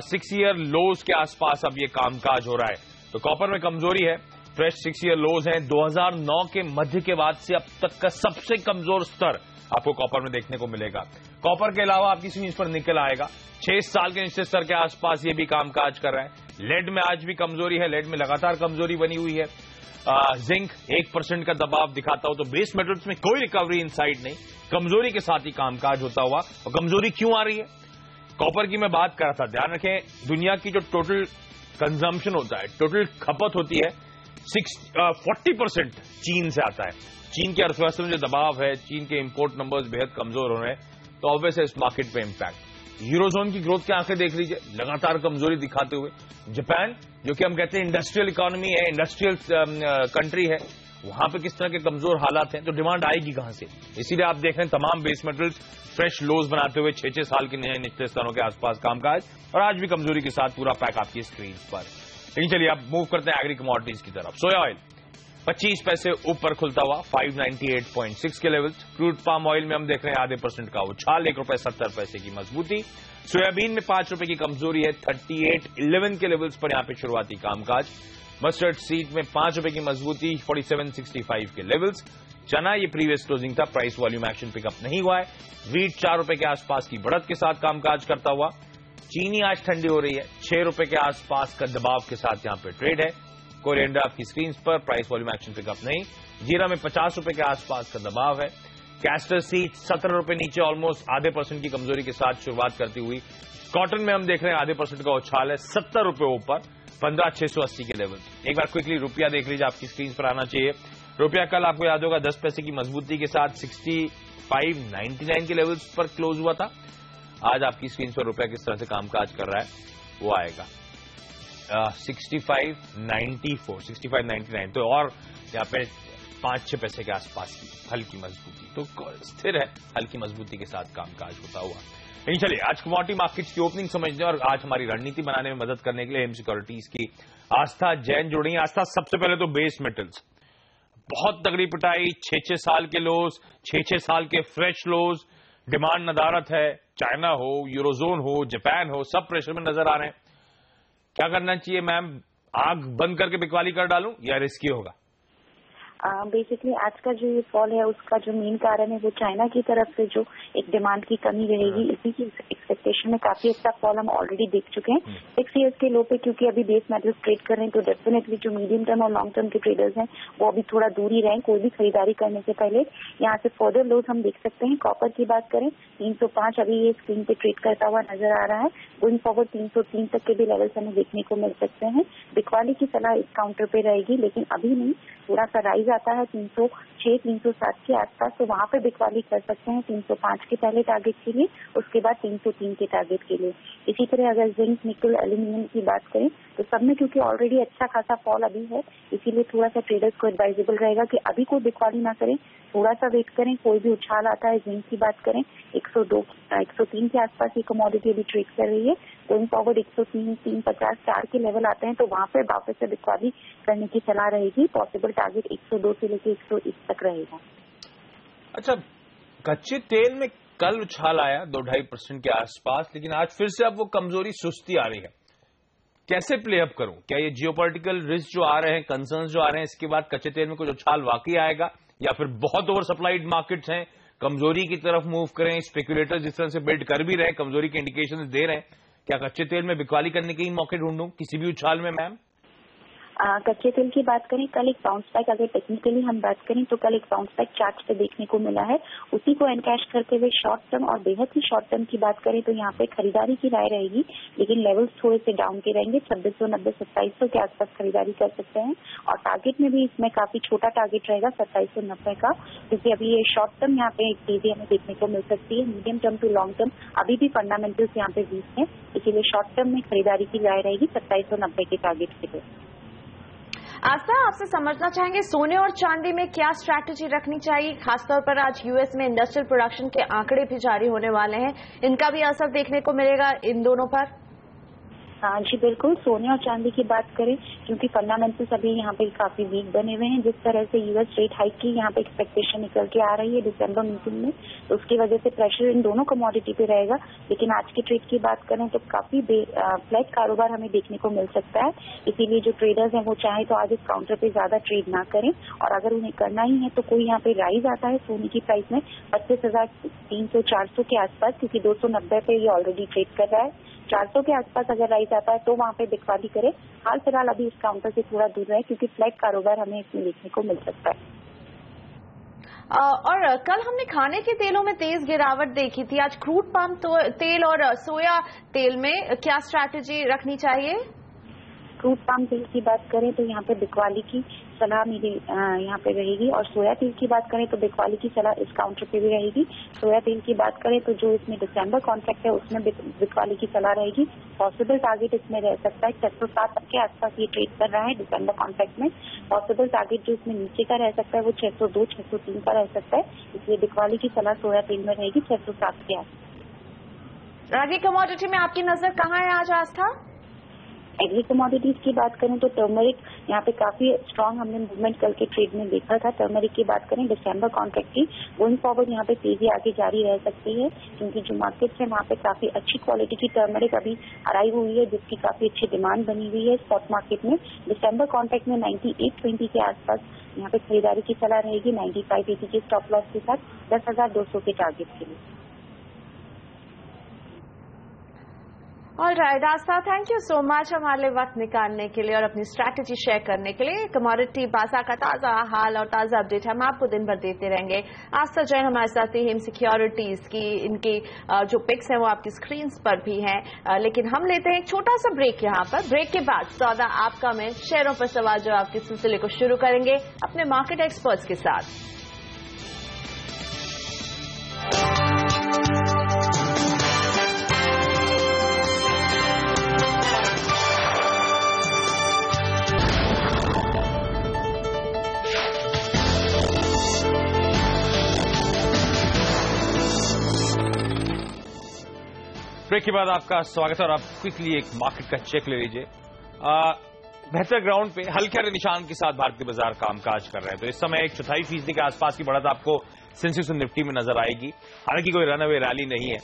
6 ईयर लोज के आसपास अब ये कामकाज हो रहा है, तो कॉपर में कमजोरी है। फ्रेश 6 ईयर लोज हैं। 2009 के मध्य के बाद से अब तक का सबसे कमजोर स्तर आपको कॉपर में देखने को मिलेगा। कॉपर के अलावा आपकी स्क्रीन पर निकल आएगा 6 साल के निश्चित स्तर के आसपास, ये भी कामकाज कर रहा है। लेड में आज भी कमजोरी है, लेड में लगातार कमजोरी बनी हुई है। जिंक 1% का दबाव दिखाता हो, तो बेस मेटल्स में कोई रिकवरी इनसाइड नहीं, कमजोरी के साथ ही कामकाज होता हुआ। और कमजोरी क्यों आ रही है? कॉपर की मैं बात कर रहा था, ध्यान रखें, दुनिया की जो टोटल कंजम्पशन होता है, टोटल खपत होती है, 40% चीन से आता है। चीन की अर्थव्यवस्था में जो दबाव है, चीन के इंपोर्ट नंबर्स बेहद कमजोर हो रहे हैं, तो ऑब्वियस है इस मार्केट पे इंपैक्ट। यूरोजोन की ग्रोथ की आंखें देख लीजिए, लगातार कमजोरी दिखाते हुए। जापान, जो कि हम कहते हैं इंडस्ट्रियल इकोनॉमी है, इंडस्ट्रियल कंट्री है, वहां पे किस तरह के कमजोर हालात हैं, तो डिमांड आएगी कहां से? इसीलिए आप देख रहे हैं तमाम बेस मेटल्स फ्रेश लोज बनाते हुए 6 साल के नए निचले स्तरों के आसपास कामकाज, और आज भी कमजोरी के साथ पूरा पैक आपकी स्क्रीन पर। लेकिन चलिए अब मूव करते हैं एग्री कमोडिटीज की तरफ। सोया ऑयल 25 पैसे ऊपर खुलता हुआ 598.6 के लेवल। क्रूड पाम ऑयल में हम देख रहे हैं आधे % का उछाल, 1 रुपए 70 पैसे की मजबूती। सोयाबीन में 5 रुपए की कमजोरी है, 38.11 के लेवल्स पर यहां पे शुरुआती कामकाज। मस्टर्ड सीड में 5 रुपए की मजबूती, 47.65 के लेवल्स। चना ये प्रीवियस क्लोजिंग था, प्राइस वॉल्यूम एक्शन पिकअप नहीं हुआ है। वीट 4 रुपए के आसपास की बढ़त के साथ कामकाज करता हुआ। चीनी आज ठंडी हो रही है, 6 रुपए के आसपास का दबाव के साथ यहां पे ट्रेड है। कोरिएंडर आपकी स्क्रीन पर, प्राइस वॉल्यूम एक्शन पिकअप नहीं। जीरा में 50 रुपए के आसपास का दबाव है। कैस्टर सीड 17 रुपए नीचे, ऑलमोस्ट आधे % की कमजोरी के साथ शुरुआत करती हुई। कॉटन में हम देख रहे हैं आधे % का उछाल है, 70 रुपए ऊपर, 15,680 के लेवल। एक बार क्विकली रुपया देख लीजिए, आपकी स्क्रीन पर आना चाहिए। रुपया कल आपको याद होगा 10 पैसे की मजबूती के साथ 65.99 के लेवल्स पर क्लोज हुआ था। आज आपकी स्क्रीन पर रुपया किस तरह से कामकाज कर रहा है वो आएगा 65.94, 65.99, तो और यहाँ पे 5-6 पैसे के आसपास की हल्की मजबूती, तो स्थिर है, हल्की मजबूती के साथ कामकाज होता हुआ। नहीं, चलिए आज कमोडिटी मार्केट्स की ओपनिंग समझते हैं और आज हमारी रणनीति बनाने में मदद करने के लिए एम सिक्योरिटीज की आस्था जैन जुड़ रही है। आस्था, सबसे पहले तो बेस मेटल्स बहुत तगड़ी पिटाई, 6-6 साल के लोज, 6-6 साल के फ्रेश लोज, डिमांड नदारत है, चाइना हो, यूरोजोन हो, जापान हो, सब प्रेशर में नजर आ रहे हैं। क्या करना चाहिए मैम? आग बंद करके बिकवाली कर डालूं या रिस्की होगा? बेसिकली आज का जो ये फॉल है उसका जो मेन कारण है वो चाइना की तरफ से जो एक डिमांड की कमी रहेगी, इसी की एक्सपेक्टेशन में काफी अच्छा फॉल हम ऑलरेडी देख चुके हैं 6 ईयर्स के लो पे। क्योंकि अभी बेस मेटल्स ट्रेड कर रहे हैं तो डेफिनेटली जो मीडियम टर्म और लॉन्ग टर्म के ट्रेडर्स हैं वो अभी थोड़ा दूर ही रहें कोई भी खरीदारी करने से पहले। यहाँ से फर्दर लोज हम देख सकते हैं। कॉपर की बात करें 305 अभी ये स्क्रीन पे ट्रेड करता हुआ नजर आ रहा है। गोइंग फॉरवर्ड 303 तक के भी लेवल्स हमें देखने को मिल सकते हैं। बिकवाली की सलाह इस काउंटर पे रहेगी, लेकिन अभी नहीं, थोड़ा सा राइज आता है 306-307 के आसपास तो वहां पे बिकवाली कर सकते हैं 305 के पहले टारगेट के लिए, उसके बाद 303 के टारगेट के लिए। इसी तरह अगर जिंक, निकल, एल्यूमिनियम की बात करें तो सब में क्योंकि ऑलरेडी अच्छा खासा फॉल अभी है, इसीलिए थोड़ा सा ट्रेडर्स को एडवाइजेबल रहेगा कि अभी कोई बिकवाली ना करें, थोड़ा सा वेट करें। कोई भी उछाल आता है, जिंक की बात करें 103 के आसपास ये कमोडिटी अभी ट्रेड कर रही है। गोइंग फॉरवर्ड 103, 350, 4 के लेवल आते हैं तो वहां पर वापस से बिकवाली करने की सलाह रहेगी। पॉसिबल टारगेट 102 से लेकर 101 तक रहेगा। अच्छा, कच्चे तेल में कल उछाल आया 2-2.5% के आसपास, लेकिन आज फिर से अब वो कमजोरी, सुस्ती आ रही है। कैसे प्ले अप करूं? क्या ये जियोपॉलिटिकल रिस्क जो आ रहे हैं, कंसर्न्स जो आ रहे हैं, इसके बाद कच्चे तेल में कुछ उछाल वाकई आएगा या फिर बहुत ओवर सप्लाइड मार्केट्स हैं, कमजोरी की तरफ मूव करें? स्पेकुलेटर्स जिस तरह से बिल्ड कर भी रहे हैं, कमजोरी के इंडिकेशंस दे रहे हैं, क्या कच्चे तेल में बिकवाली करने के ही मौके ढूंढूं किसी भी उछाल में मैम? कच्चे तेल की बात करें, कल एक बाउंस बैक, अगर टेक्निकली हम बात करें तो कल एक बाउंस बैक चार्ट पे देखने को मिला है। उसी को एनकैश करते हुए शॉर्ट टर्म और बेहद ही शॉर्ट टर्म की बात करें तो यहाँ पे खरीदारी की राय रहेगी, लेकिन लेवल्स थोड़े से डाउन के रहेंगे। 2690-2700 के आसपास खरीदारी कर सकते हैं और टारगेट में भी इसमें काफी छोटा टारगेट रहेगा 2790 का, क्योंकि अभी ये शॉर्ट टर्म यहाँ पे एक तेजी हमें देखने को मिल सकती है। Medium term to long term अभी भी फंडामेंटल्स यहाँ पे वीक है, इसीलिए शॉर्ट टर्म में खरीदारी की राय रहेगी 2790 के टारगेट के लिए। आस्था, आपसे समझना चाहेंगे सोने और चांदी में क्या स्ट्रैटेजी रखनी चाहिए? खासतौर पर आज यूएस में इंडस्ट्रियल प्रोडक्शन के आंकड़े भी जारी होने वाले हैं, इनका भी असर देखने को मिलेगा इन दोनों पर? हाँ जी बिल्कुल, सोने और चांदी की बात करें क्योंकि फंडामेंटल्स अभी यहाँ पे काफी वीक बने हुए हैं। जिस तरह से यूएस रेट हाइक की यहाँ पे एक्सपेक्टेशन निकल के आ रही है दिसंबर मीटिंग में, तो उसकी वजह से प्रेशर इन दोनों कमोडिटी पे रहेगा। लेकिन आज के ट्रेड की बात करें तो काफी फ्लैट कारोबार हमें देखने को मिल सकता है, इसीलिए जो ट्रेडर्स हैं वो चाहे तो आज इस काउंटर पे ज्यादा ट्रेड ना करें, और अगर उन्हें करना ही है तो कोई यहाँ पे राइज आता है सोने की प्राइस में 25,300-400 के आसपास, क्योंकि 290 पे ये ऑलरेडी ट्रेड कर रहा है। 400 के आसपास अगर राइज आता है तो वहां पे बिकवाली करे। हाल फिलहाल अभी इस काउंटर से थोड़ा दूर रहे क्योंकि फ्लैट कारोबार हमें इसमें देखने को मिल सकता है। और कल हमने खाने के तेलों में तेज गिरावट देखी थी, आज क्रूड पाम तेल और सोया तेल में क्या स्ट्रैटेजी रखनी चाहिए? क्रूड पाम तेल की बात करें तो यहाँ पे बिकवाली की सलाह मेरी यहाँ पे रहेगी, और सोया तेल की बात करें तो बिकवाली की सलाह इस काउंटर पे भी रहेगी। सोया तेल की बात करें तो जो इसमें दिसंबर कॉन्ट्रैक्ट है उसमें बिकवाली की सलाह रहेगी। पॉसिबल टारगेट इसमें रह सकता है 607 के आसपास ये ट्रेड कर रहा है दिसंबर कॉन्ट्रैक्ट में। पॉसिबल टारगेट जो इसमें नीचे का रह सकता है वो 602-603 का रह सकता है, इसलिए बिकवाली की सलाह सोया तेल में रहेगी 607 के आसपास। आगे कमोडिटी में आपकी नजर कहाँ है आज आस्था? एग्री कमोडिटीज की बात करें तो टर्मरिक यहाँ पे काफी स्ट्रांग हमने मूवमेंट कल के ट्रेड में देखा था। टर्मरिक की बात करें दिसंबर कॉन्ट्रैक्ट की, गोइंग फॉरवर्ड यहाँ पे तेजी आगे जारी रह सकती है, क्योंकि जो मार्केट्स है वहाँ पे काफी अच्छी क्वालिटी की टर्मरिक अभी अराइव हुई है, जिसकी काफी अच्छी डिमांड बनी हुई है स्पॉट मार्केट में। दिसंबर कॉन्ट्रैक्ट में 98.20 के आसपास यहाँ पे खरीदारी की सलाह रहेगी 95.80 के स्टॉप लॉस के साथ 10,200 के टारगेट के लिए। Alright Aastha, thank you so much हमारे लिए वक्त निकालने के लिए और अपनी स्ट्रैटेजी शेयर करने के लिए। कमोडिटी बाजार का ताजा हाल और ताजा अपडेट हम आपको दिन भर देते रहेंगे। आस्था जैन हमारे साथ ही, हिम सिक्योरिटीज की इनकी जो पिक्स हैं वो आपकी स्क्रीन पर भी हैं, लेकिन हम लेते हैं एक छोटा सा ब्रेक यहाँ पर। ब्रेक के बाद सौदा आपका में शेयरों पर सवाल जवाब के सिलसिले को शुरू करेंगे अपने मार्केट एक्सपर्ट्स के साथ। ब्रेक के बाद आपका स्वागत है और आप क्विकली एक मार्केट का चेक ले लीजिए। बेहतर ग्राउंड पे हल्के हरे निशान के साथ भारतीय बाजार कामकाज कर रहे हैं। तो इस समय 1/4% के आसपास की बढ़त आपको सेंसेक्स और निफ्टी में नजर आएगी। हालांकि कोई रनअवे रैली नहीं है।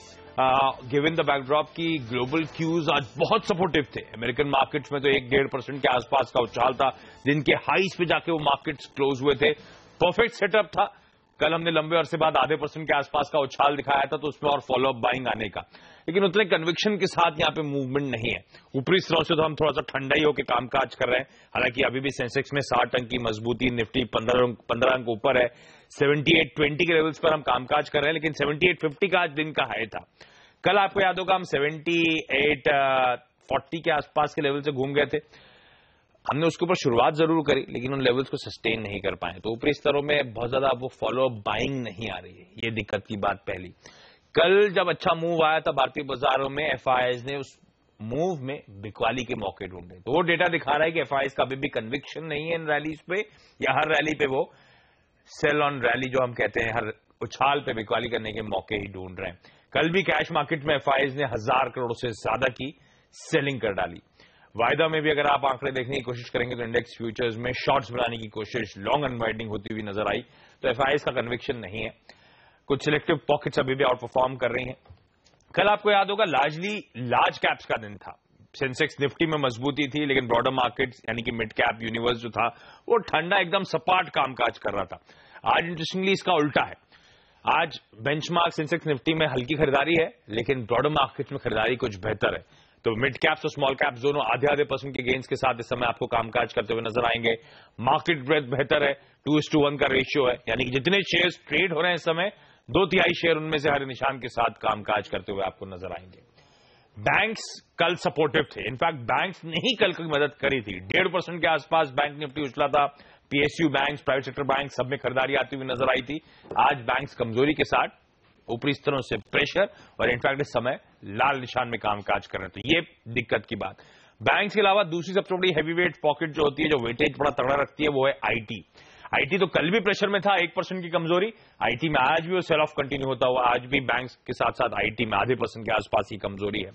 गिवन द बैकड्रॉप की ग्लोबल क्यूज आज बहुत सपोर्टिव थे। अमेरिकन मार्केट्स में तो 1-1.5% के आसपास का उछाल था, जिनके हाईस पे जाके वो मार्केट्स क्लोज हुए थे। परफेक्ट सेटअप था। कल हमने लंबे अरसे बाद 0.5% के आसपास का उछाल दिखाया था, तो उसमें और फॉलोअप बाइंग आने का, लेकिन उतने कन्विक्शन के साथ यहां पे मूवमेंट नहीं है। ऊपरी स्तरों से तो हम थोड़ा सा ठंडा ही होकर कामकाज कर रहे हैं। हालांकि अभी भी सेंसेक्स में 60 अंक की मजबूती, निफ्टी 15 अंक ऊपर है। 7820 के लेवल्स पर हम कामकाज कर रहे हैं, लेकिन 7850 का आज दिन का हाई था। कल आपको याद होगा हम 7840 के आसपास के लेवल से घूम गए थे। हमने उसके ऊपर शुरुआत जरूर करी, लेकिन उन लेवल्स को सस्टेन नहीं कर पाए। तो ऊपरी स्तरों में बहुत ज्यादा वो फॉलो अप बाइंग नहीं आ रही है, ये दिक्कत की बात पहली। कल जब अच्छा मूव आया था भारतीय बाजारों में, एफआईआईज ने उस मूव में बिकवाली के मौके ढूंढे। तो वो डेटा दिखा रहा है कि एफआईआईज का अभी भी कन्विक्शन नहीं है इन रैलीज पे, या हर रैली पे वो सेल ऑन रैली जो हम कहते हैं, हर उछाल पे बिकवाली करने के मौके ही ढूंढ रहे हैं। कल भी कैश मार्केट में एफआईआईज ने 1000 करोड़ से ज्यादा की सेलिंग कर डाली। वायदा में भी अगर आप आंकड़े देखने की कोशिश करेंगे तो इंडेक्स फ्यूचर्स में शॉर्ट्स बनाने की कोशिश, लॉन्ग अनवाइंडिंग होती हुई नजर आई। तो एफआईआईज का कन्विक्शन नहीं है। कुछ सिलेक्टिव पॉकेट्स अभी भी आउट परफॉर्म कर रही हैं। कल आपको याद होगा लार्जली लार्ज कैप्स का दिन था। सेंसेक्स निफ्टी में मजबूती थी, लेकिन ब्रॉडर मार्केट्स यानी कि मिड कैप यूनिवर्स जो था वो ठंडा एकदम सपाट कामकाज कर रहा था। आज इंटरेस्टिंगली इसका उल्टा है। आज बेंचमार्क सेंसेक्स निफ्टी में हल्की खरीदारी है, लेकिन ब्रॉडर मार्केट में खरीदारी कुछ बेहतर है। तो मिड कैप्स और स्मॉल कैप्स दोनों आधे % के गेन्स के साथ इस समय आपको कामकाज करते हुए नजर आएंगे। मार्केट ब्रेथ बेहतर है, 2:1 का रेशियो है, यानी कि जितने शेयर्स ट्रेड हो रहे हैं इस समय 2/3 शेयर उनमें से हरे निशान के साथ कामकाज करते हुए आपको नजर आएंगे। बैंक्स कल सपोर्टिव थे। इनफैक्ट बैंक्स ने ही कल की मदद करी थी। 1.5% के आसपास बैंक निफ्टी उछला था। PSU bank, private sector bank, सब में खरीदारी आती हुई नजर आई थी। आज बैंक्स कमजोरी के साथ ऊपरी स्तरों से प्रेशर और इनफैक्ट इस समय लाल निशान में कामकाज कर रहे हैं। तो ये दिक्कत की बात। बैंक्स के अलावा दूसरी सबसे बड़ी हैवीवेट पॉकेट जो होती है, जो वेटेज बड़ा तगड़ा रखती है, वो है आईटी। आईटी तो कल भी प्रेशर में था, 1% की कमजोरी। आईटी में आज भी वो सेल ऑफ कंटिन्यू होता हुआ, आज भी बैंक्स के साथ साथ आईटी में 0.5% के आसपास की कमजोरी है।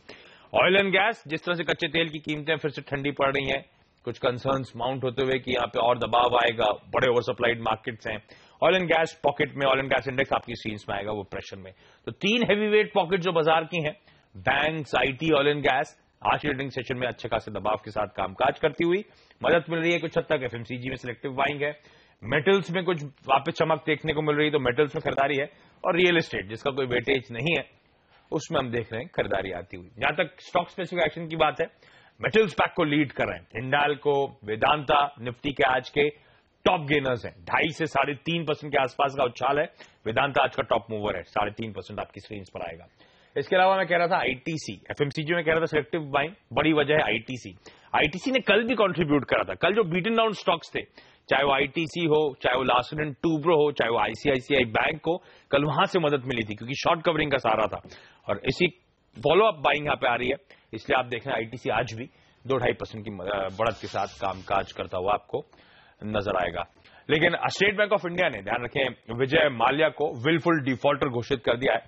ऑयल एंड गैस, जिस तरह से कच्चे तेल की कीमतें फिर से ठंडी पड़ रही हैं, कुछ कंसर्न्स माउंट होते हुए कि यहां पे और दबाव आएगा, बड़े ओवर सप्लाइड मार्केट्स हैं। ऑयल एंड गैस पॉकेट में, ऑयल एंड गैस इंडेक्स आपकी स्क्रीन्स में आएगा, वो प्रेशर में। तो 3 हैवीवेट पॉकेट जो बाजार की हैं, banks, IT, oil and gas, आज ट्रेडिंग सेशन में अच्छे खासे दबाव के साथ कामकाज करती हुई मदद मिल रही है कुछ हद तक। एफएमसीजी में सिलेक्टिव बाइंग है। मेटल्स में कुछ वापस चमक देखने को मिल रही है, तो मेटल्स में खरीदारी है। और रियल एस्टेट, जिसका कोई वेटेज नहीं है, उसमें हम देख रहे हैं खरीदारी आती हुई। जहां तक स्टॉक स्पेसिफिक एक्शन की बात है, मेटल्स पैक को लीड कर रहे हैं। हिंडाल्को, वेदांता, निफ्टी के आज के टॉप गेनर्स हैं। 2.5 से 3.5% के आसपास का उछाल है। वेदांता आज का टॉप मूवर है, 3.5% आपकी स्क्रीन पर आएगा। इसके अलावा मैं कह रहा था आईटीसी, एफएमसीजी में कह रहा था सिलेक्टिव बाइंग, बड़ी वजह है आईटीसी। आईटीसी ने कल भी कंट्रीब्यूट करा था। कल जो बीटन डाउन स्टॉक्स थे, चाहे वो आईटीसी हो, चाहे वो लार्सन एंड टूब्रो हो, चाहे वो आईसीआईसीआई बैंक हो, कल वहां से मदद मिली थी, क्योंकि शॉर्ट कवरिंग का सहारा था। और इसी फॉलो अप बाइंग यहां पे आ रही है। इसलिए आप देख रहे हैं आईटीसी आज भी 2-2.5% की बढ़त के साथ कामकाज करता हुआ आपको नजर आएगा। लेकिन स्टेट बैंक ऑफ इंडिया ने, ध्यान रखें, विजय माल्या को विलफुल डिफॉल्टर घोषित कर दिया है।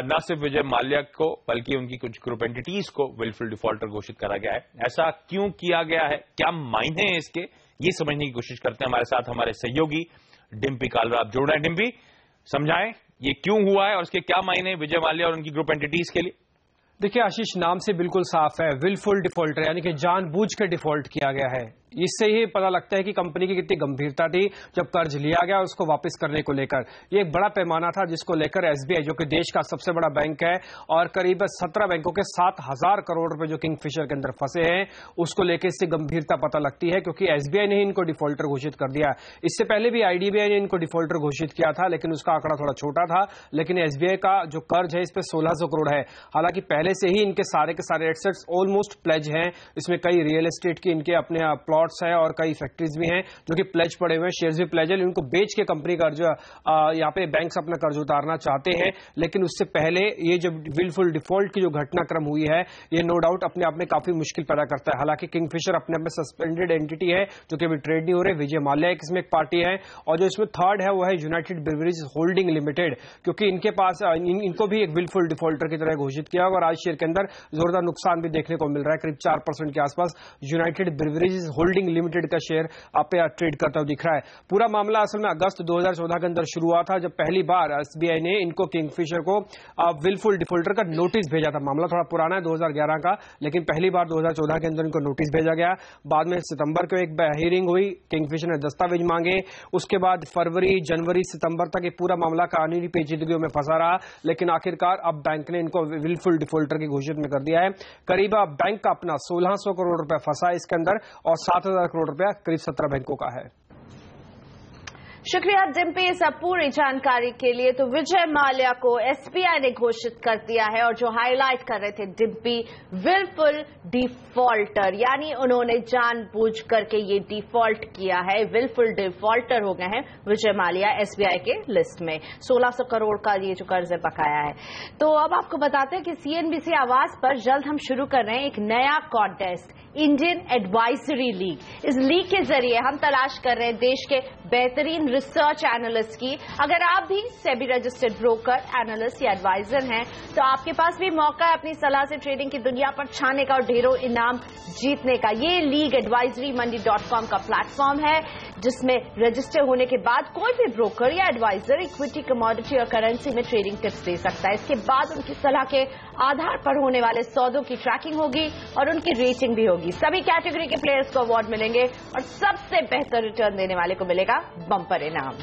न सिर्फ विजय माल्या को, बल्कि उनकी कुछ ग्रुप एंटिटीज को विलफुल डिफॉल्टर घोषित करा गया है। ऐसा क्यों किया गया है, क्या मायने हैं इसके, ये समझने की कोशिश करते हैं। हमारे साथ हमारे सहयोगी डिम्पी कालरा आप जुड़ रहे हैं। डिम्पी, समझाएं ये क्यों हुआ है और इसके क्या मायने विजय माल्या और उनकी ग्रुप एंटिटीज के लिए। देखिए आशीष, नाम से बिल्कुल साफ है, विलफुल डिफॉल्टर, यानी कि जानबूझ के डिफॉल्ट किया गया है। इससे ही पता लगता है कि कंपनी की कितनी गंभीरता थी जब कर्ज लिया गया उसको वापस करने को लेकर। ये एक बड़ा पैमाना था जिसको लेकर एसबीआई, जो कि देश का सबसे बड़ा बैंक है और करीब 17 बैंकों के 7,000 करोड़ रुपए जो किंगफिशर के अंदर फंसे हैं, उसको लेकर इससे गंभीरता पता लगती है, क्योंकि एसबीआई ने ही इनको डिफॉल्टर घोषित कर दिया। इससे पहले भी आईडीबीआई ने इनको डिफॉल्टर घोषित किया था, लेकिन उसका आंकड़ा थोड़ा छोटा था। लेकिन एसबीआई का जो कर्ज है इस पर 1600 करोड़ है। हालांकि पहले से ही इनके सारे के सारे एसेट्स ऑलमोस्ट प्लेज हैं। इसमें कई रियल एस्टेट की इनके अपने प्लॉट्स है और कई फैक्ट्रीज भी हैं जो कि प्लेज पड़े हुए हैं, शेयर्स भी प्लेज है, उनको बेच के कंपनी कर्ज यहाँ पे बैंक्स अपना कर्ज उतारना चाहते हैं। लेकिन उससे पहले ये जब विलफुल डिफॉल्ट की जो घटनाक्रम हुई है ये नो डाउट अपने आप में काफी मुश्किल पैदा करता है। हालांकि किंगफिशर अपने आप में सस्पेंडेड एंटिटी है जो कि अभी ट्रेड नहीं हो रहे, विजय माल्या इसमें एक पार्टी है, और जो इसमें थर्ड है वो है यूनाइटेड ब्रिवरीज होल्डिंग लिमिटेड, क्योंकि इनके पास इनको भी एक विलफुल डिफॉल्टर की तरह घोषित किया और आज शेयर के अंदर जोरदार नुकसान भी देखने को मिल रहा है। करीब 4% के आसपास यूनाइटेड ब्रिवरीज होल्डिंग लिमिटेड का शेयर आप ट्रेड करता हुआ दिख रहा है। पूरा मामला असल में अगस्त 2014 के अंदर शुरू हुआ था जब पहली बार एसबीआई ने इनको किंगफिशर को विलफुल डिफॉल्टर का नोटिस भेजा था। मामला थोड़ा पुराना है 2011 का, लेकिन पहली बार 2014 के अंदर इनको नोटिस भेजा गया। बाद में सितंबर को एक हियरिंग हुई, किंगफिशर ने दस्तावेज मांगे, उसके बाद फरवरी, जनवरी, सितंबर तक ये पूरा मामला कानूनी पेचीदगियों में फंसा रहा, लेकिन आखिरकार अब बैंक ने इनको विलफुल डिफॉल्टर की घोषित में कर दिया है। करीब बैंक का अपना 1600 करोड़ रुपया फंसा है इसके अंदर और 7000 करोड़ रुपया करीब 17 बैंकों का है। शुक्रिया डिम्पी इस पूरी जानकारी के लिए। तो विजय माल्या को एसबीआई ने घोषित कर दिया है और जो हाईलाइट कर रहे थे डिम्पी, विलफुल डिफॉल्टर, यानी उन्होंने जानबूझ करके ये डिफॉल्ट किया है, विलफुल डिफॉल्टर हो गए हैं विजय माल्या एसबीआई के लिस्ट में। 1600 करोड़ का ये जो कर्ज बकाया है। तो अब आपको बताते हैं कि सीएनबीसी आवाज पर जल्द हम शुरू कर रहे हैं एक नया कॉन्टेस्ट, इंडियन एडवाइजरी लीग। इस लीग के जरिए हम तलाश कर रहे हैं देश के बेहतरीन रिसर्च एनालिस्ट की। अगर आप भी सेबी रजिस्टर्ड ब्रोकर, एनालिस्ट या एडवाइजर हैं तो आपके पास भी मौका है अपनी सलाह से ट्रेडिंग की दुनिया पर छाने का और ढेरों इनाम जीतने का। ये लीग advisorymoney.com का प्लेटफॉर्म है जिसमें रजिस्टर होने के बाद कोई भी ब्रोकर या एडवाइजर इक्विटी, कमोडिटी और करेंसी में ट्रेडिंग टिप्स दे सकता है। इसके बाद उनकी सलाह के आधार पर होने वाले सौदों की ट्रैकिंग होगी और उनकी रेटिंग भी होगी। सभी कैटेगरी के प्लेयर्स को अवार्ड मिलेंगे और सबसे बेहतर रिटर्न देने वाले को मिलेगा बम्पर इनाम।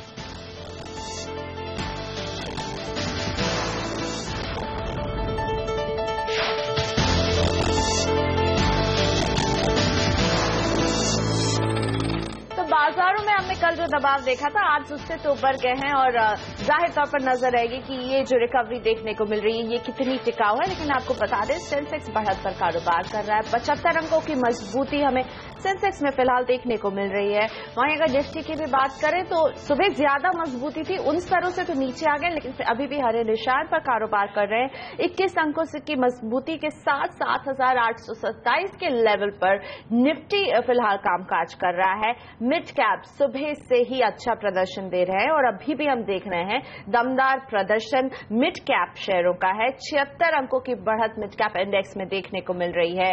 बाजारों में हमने कल जो दबाव देखा था आज उससे तो ऊपर गए हैं और जाहिर तौर पर नजर आएगी कि ये जो रिकवरी देखने को मिल रही है ये कितनी टिकाऊ है। लेकिन आपको बता दें सेंसेक्स बढ़त पर कारोबार कर रहा है, 75 अंकों की मजबूती हमें सेंसेक्स में फिलहाल देखने को मिल रही है। वहीं अगर निफ्टी की भी बात करें तो सुबह ज्यादा मजबूती थी, उन स्तरों से तो नीचे आ गए लेकिन अभी भी हरे निशान पर कारोबार कर रहे हैं। 21 अंकों की मजबूती के साथ 7827 के लेवल पर निफ्टी फिलहाल कामकाज कर रहा है। मिड कैप सुबह से ही अच्छा प्रदर्शन दे रहे हैं और अभी भी हम देख रहे हैं दमदार प्रदर्शन मिड कैप शेयरों का है। 76 अंकों की बढ़त मिड कैप इंडेक्स में देखने को मिल रही है।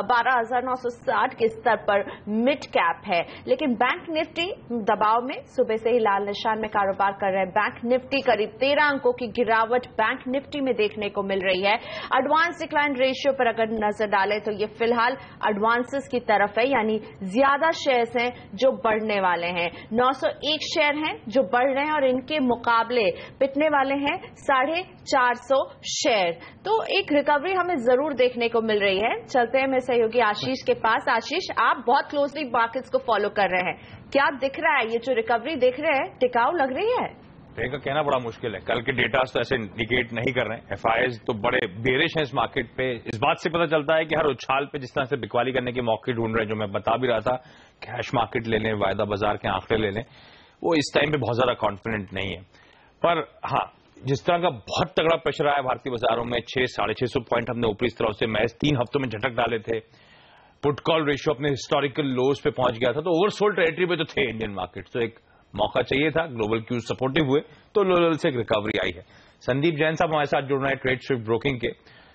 12,960 के स्तर पर मिड कैप है। लेकिन बैंक निफ्टी दबाव में सुबह से ही लाल निशान में कारोबार कर रहे हैं। बैंक निफ्टी करीब 13 अंकों की गिरावट बैंक निफ्टी में देखने को मिल रही है। एडवांस डिक्लाइन रेशियो पर अगर नजर डालें तो ये फिलहाल एडवांसेस की तरफ है, यानी ज्यादा शेयर्स हैं जो बढ़ने वाले हैं। 901 शेयर हैं जो बढ़ रहे हैं और इनके मुकाबले पिटने वाले हैं 450 शेयर। तो एक रिकवरी हमें जरूर देखने को मिल रही है। चलते हैं मेरे सहयोगी आशीष के पास। आशीष, आप बहुत क्लोजली मार्केट्स को फॉलो कर रहे हैं, क्या दिख रहा है? ये जो रिकवरी देख रहे हैं टिकाऊ लग रही है? का कहना बड़ा मुश्किल है। कल के डेटा तो ऐसे इंडिकेट नहीं कर रहे हैं। एफआईआईज तो बड़े बेरिश हैं इस मार्केट पे। इस बात से पता चलता है कि हर उछाल पे जिस तरह से बिकवाली करने के मौके ढूंढ रहे हैं, जो मैं बता भी रहा था, कैश मार्केट ले लें, वायदा बाजार के आंकड़े ले लें, वो इस टाइम पे बहुत ज्यादा कॉन्फिडेंट नहीं है। पर हाँ, जिस तरह का बहुत तगड़ा प्रेशर आया भारतीय बाजारों में, 600-650 पॉइंट हमने ऊपरी तरफ से महज 3 हफ्तों में झटक डाले थे। पुट कॉल रेशियो अपने हिस्टोरिकल लोज पे पहुंच गया था, तो ओवरसोल्ड टेरिटरी पे तो थे इंडियन मार्केट। तो एक मौका चाहिए था, ग्लोबल क्यूज सपोर्टिव हुए तो लो लेवल से एक रिकवरी आई है। संदीप जैन साहब हमारे साथ जुड़ रहे हैं ट्रेड स्विफ्ट ब्रोकिंग के।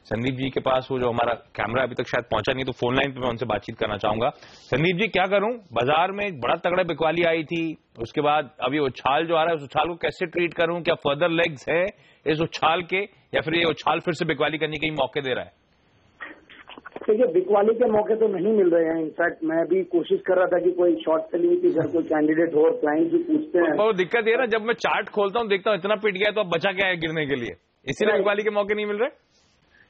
संदीप जी के पास वो जो हमारा कैमरा अभी तक शायद पहुंचा नहीं, तो फोन लाइन पे मैं उनसे बातचीत करना चाहूंगा। संदीप जी, क्या करूं, बाजार में एक बड़ा तगड़ा बिकवाली आई थी, उसके बाद अभी उछाल जो आ रहा है, उस उछाल को कैसे ट्रीट करूं? क्या फर्दर लेग्स है इस उछाल के, या फिर ये उछाल फिर से बिकवाली करने के मौके दे रहा है? देखिए, बिकवाली के मौके तो नहीं मिल रहे हैं। इनफैक्ट मैं भी कोशिश कर रहा था कि कोई शॉर्ट सेलिंग की अगर कोई कैंडिडेट हो और क्लाइंट भी पूछते हैं। वो दिक्कत ये ना, जब मैं चार्ट खोलता हूँ देखता हूँ इतना पिट गया, तो अब बचा क्या है गिरने के लिए? इसीलिए बिकवाली के मौके नहीं मिल रहे।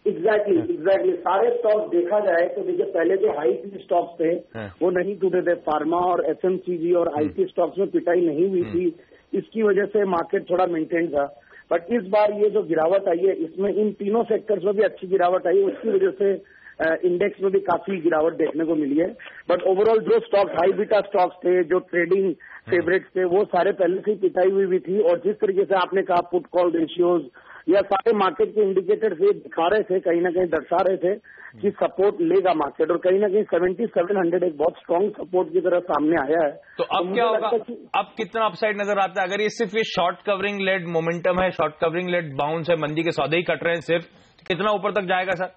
एग्जैक्टली सारे स्टॉक देखा जाए तो देखिए, पहले जो हाई पी स्टॉक्स थे वो नहीं टूटे थे। फार्मा और एफएमसीजी और आईटी स्टॉक्स में पिटाई नहीं हुई थी, इसकी वजह से मार्केट थोड़ा मेंटेन था। बट इस बार ये जो गिरावट आई है, इसमें इन तीनों सेक्टर्स में भी अच्छी गिरावट आई है। उसकी वजह से इंडेक्स में भी काफी गिरावट देखने को मिली है। बट ओवरऑल जो स्टॉक्स हाई बीटा स्टॉक्स थे, जो ट्रेडिंग फेवरेट्स थे, वो सारे पहले से ही पिटाई हुई भी थी। और जिस तरीके से आपने कहा पुट कॉल रेशियोज या सारे मार्केट के इंडिकेटर्स ये दिखा रहे थे, कहीं ना कहीं दर्शा रहे थे कि सपोर्ट लेगा मार्केट, और कहीं ना कहीं 7700 एक बहुत स्ट्रांग सपोर्ट की तरह सामने आया है। तो अब क्या होगा, अब कितना अपसाइड नजर आता है? अगर ये सिर्फ ये शॉर्ट कवरिंग लेड मोमेंटम है, शॉर्ट कवरिंग लेड बाउंस है, मंदी के सौदे ही कट रहे हैं सिर्फ, कितना ऊपर तक जाएगा सर?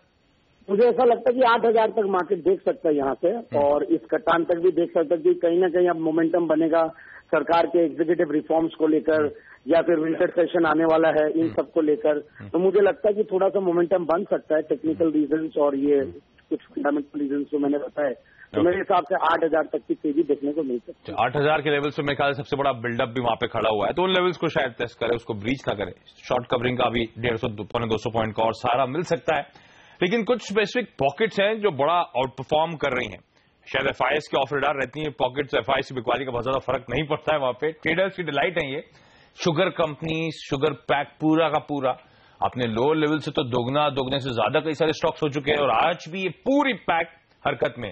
मुझे ऐसा लगता है कि 8000 तक मार्केट देख सकता है यहाँ से, और इस कटान तक भी देख सकता है कि कहीं ना कहीं अब मोमेंटम बनेगा सरकार के एग्जीक्यूटिव रिफॉर्म्स को लेकर, या फिर विंटर सेशन आने वाला है इन सब को लेकर। तो मुझे लगता है कि थोड़ा सा मोमेंटम बन सकता है, टेक्निकल रीजंस और ये कुछ फंडामेंटल रीजंस जो मैंने बताया। तो मेरे हिसाब से 8000 तक की तेजी देखने को मिल सकती है। 8000 के लेवल से मेरे ख्याल सबसे बड़ा बिल्डअप भी वहां पे खड़ा हुआ है, तो उन लेवल्स को शायद टेस्ट करे, उसको ब्रीच ना करे। शॉर्ट कवरिंग का भी 150-200 पॉइंट का और सारा मिल सकता है, लेकिन कुछ स्पेसिफिक पॉकेट्स हैं जो बड़ा आउट परफॉर्म कर रही हैं। शायद एफआईएस के ऑफर डाल रहती है पॉकेट्स, एफआईएस की बिकवाली का बहुत ज्यादा फर्क नहीं पड़ता है वहां पे, ट्रेडर्स की डिलाइट है ये। शुगर कंपनी, शुगर पैक पूरा का पूरा अपने लोअर लेवल से तो दोगने से ज्यादा कई सारे स्टॉक्स हो चुके हैं, और आज भी ये पूरी पैक हरकत में।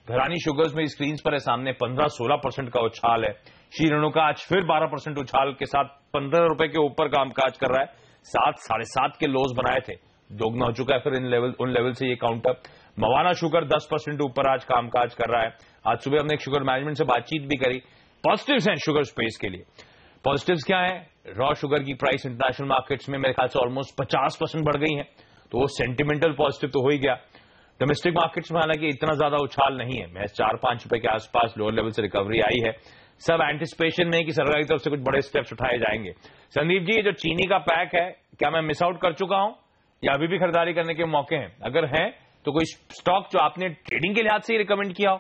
घरानी शुगर्स में स्क्रीन पर है सामने 15-16% का उछाल है। श्री रेणुका आज फिर 12% उछाल के साथ 15 रुपए के ऊपर कामकाज कर रहा है। 7-7.5 के लोज बनाए थे, दोगुना हो चुका है फिर उन लेवल से ये काउंटर। मवाना शुगर 10% ऊपर आज कामकाज कर रहा है। आज सुबह हमने एक शुगर मैनेजमेंट से बातचीत भी करी। पॉजिटिव्स हैं शुगर स्पेस के लिए। पॉजिटिव्स क्या है? रॉ शुगर की प्राइस इंटरनेशनल मार्केट्स में मेरे ख्याल से ऑलमोस्ट 50% बढ़ गई है, तो वो सेंटिमेंटल पॉजिटिव तो हो ही गया। डोमेस्टिक मार्केट्स में हालांकि इतना ज्यादा उछाल नहीं है, महज 4-5 रुपए के आसपास लोअर लेवल से रिकवरी आई है। सब एंटिसिपेशन में कि सरकार की तरफ से कुछ बड़े स्टेप्स उठाए जाएंगे। संदीप जी, ये जो चीनी का पैक है, क्या मैं मिस आउट कर चुका हूं या अभी भी खरीदारी करने के मौके हैं? अगर हैं तो कोई स्टॉक जो आपने ट्रेडिंग के लिहाज से ही रिकमेंड किया हो?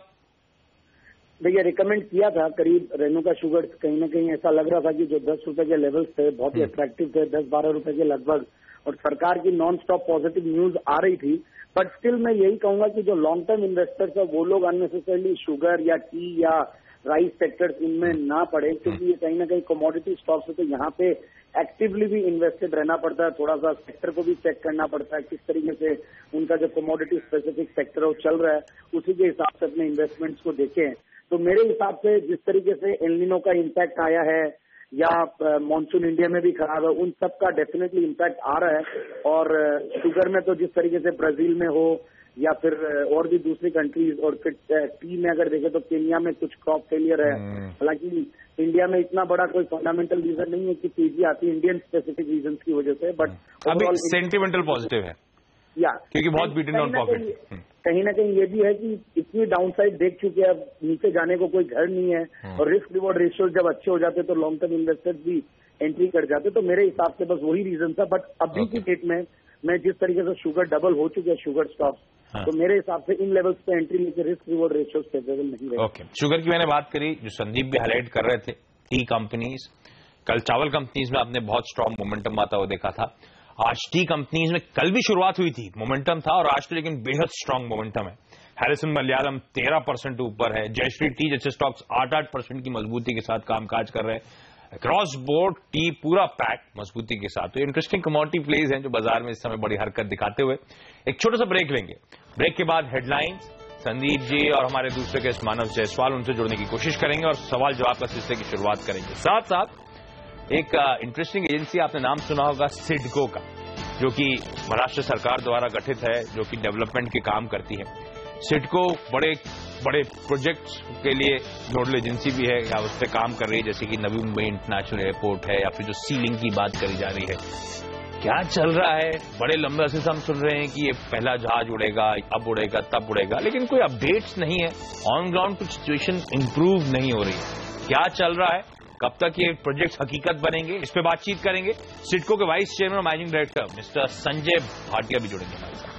भैया रिकमेंड किया था करीब रेणुका शुगर, कहीं ना कहीं ऐसा लग रहा था कि जो 10 रुपए के लेवल्स थे बहुत ही अट्रैक्टिव थे, 10-12 रुपए के लगभग, और सरकार की नॉन स्टॉप पॉजिटिव न्यूज आ रही थी। बट स्टिल मैं यही कहूंगा कि जो लॉन्ग टर्म इन्वेस्टर्स है वो लोग अननेसेसरली शुगर या टी या राइस सेक्टर्स इनमें ना पड़े, क्योंकि ये कहीं ना कहीं कमोडिटी स्टॉक्स है, तो यहाँ पे एक्टिवली भी इन्वेस्टेड रहना पड़ता है। थोड़ा सा सेक्टर को भी चेक करना पड़ता है, किस तरीके से उनका जो कमोडिटी स्पेसिफिक सेक्टर है वो चल रहा है, उसी के हिसाब से अपने इन्वेस्टमेंट्स को देखें। तो मेरे हिसाब से जिस तरीके से एल नीनो का इम्पैक्ट आया है या मॉनसून इंडिया में भी खराब है, उन सब का डेफिनेटली इम्पैक्ट आ रहा है। और शुगर में तो जिस तरीके से ब्राजील में हो या फिर और भी दूसरी कंट्रीज, और फिर टी में अगर देखें तो केन्या में कुछ क्रॉप फेलियर है। हालांकि इंडिया में इतना बड़ा कोई फंडामेंटल रीजन नहीं है कि तेजी आती है इंडियन स्पेसिफिक रीजन की वजह से, बट अभी सेंटिमेंटल पॉजिटिव है या क्योंकि बहुत बीटन डाउन पॉकेट। कहीं ना कहीं ये भी है कि इतनी डाउनसाइड देख चुके हैं, अब नीचे जाने को कोई घर नहीं है, और रिस्क रिवॉर्ड रेशियो जब अच्छे हो जाते तो लॉन्ग टर्म इन्वेस्टर्स भी एंट्री कर जाते। तो मेरे हिसाब से बस वही रीजन था। बट अभी की डेट में मैं जिस तरीके से शुगर डबल हो चुके हैं शुगर स्टॉक्स, तो मेरे हिसाब से इन लेवल्स पे एंट्री लेके रिस्क रिवॉर्ड रेशियो फेवरेबल नहीं रहे। ओके, शुगर की मैंने बात करी, जो संदीप भी हाईलाइट कर रहे थे, टी कंपनीज, कल चावल कंपनीज में आपने बहुत स्ट्रॉन्ग मोमेंटम आता हुआ देखा था। आज टी कंपनीज में कल भी शुरुआत हुई थी, मोमेंटम था, और आज तो लेकिन बेहद स्ट्रॉन्ग मोमेंटम है। हैरिसन मलयालम 13% ऊपर है, जयश्री टी जैसे स्टॉक्स 8% की मजबूती के साथ कामकाज कर रहे हैं। क्रॉस बोर्ड टी पूरा पैक मजबूती के साथ। तो इंटरेस्टिंग कमोडिटी प्लेज हैं जो बाजार में इस समय बड़ी हरकत दिखाते हुए। एक छोटा सा ब्रेक लेंगे, ब्रेक के बाद हेडलाइंस, संदीप जी और हमारे दूसरे गेस्ट मानव जायसवाल, उनसे जुड़ने की कोशिश करेंगे और सवाल जवाब का सिलसिले की शुरुआत करेंगे। साथ साथ एक इंटरेस्टिंग एजेंसी आपने नाम सुना होगा सिडको का, जो कि महाराष्ट्र सरकार द्वारा गठित है, जो कि डेवलपमेंट के काम करती है। सिडको बड़े बड़े प्रोजेक्ट्स के लिए नोडल एजेंसी भी है या उस पर काम कर रही है, जैसे कि नवी मुंबई इंटरनेशनल एयरपोर्ट है, या फिर जो सी लिंक की बात करी जा रही है। क्या चल रहा है? बड़े लंबे अरसे से हम सुन रहे हैं कि ये पहला जहाज उड़ेगा, अब उड़ेगा, तब उड़ेगा, लेकिन कोई अपडेट्स नहीं है। ऑन ग्राउंड कुछ सिचुएशन इंप्रूव नहीं हो रही है। क्या चल रहा है? कब तक ये प्रोजेक्ट हकीकत बनेंगे? इस पे बातचीत करेंगे। सिडको के वाइस चेयरमैन और managing director mister Sanjay Bhatia भी जुड़ेंगे हमारे साथ।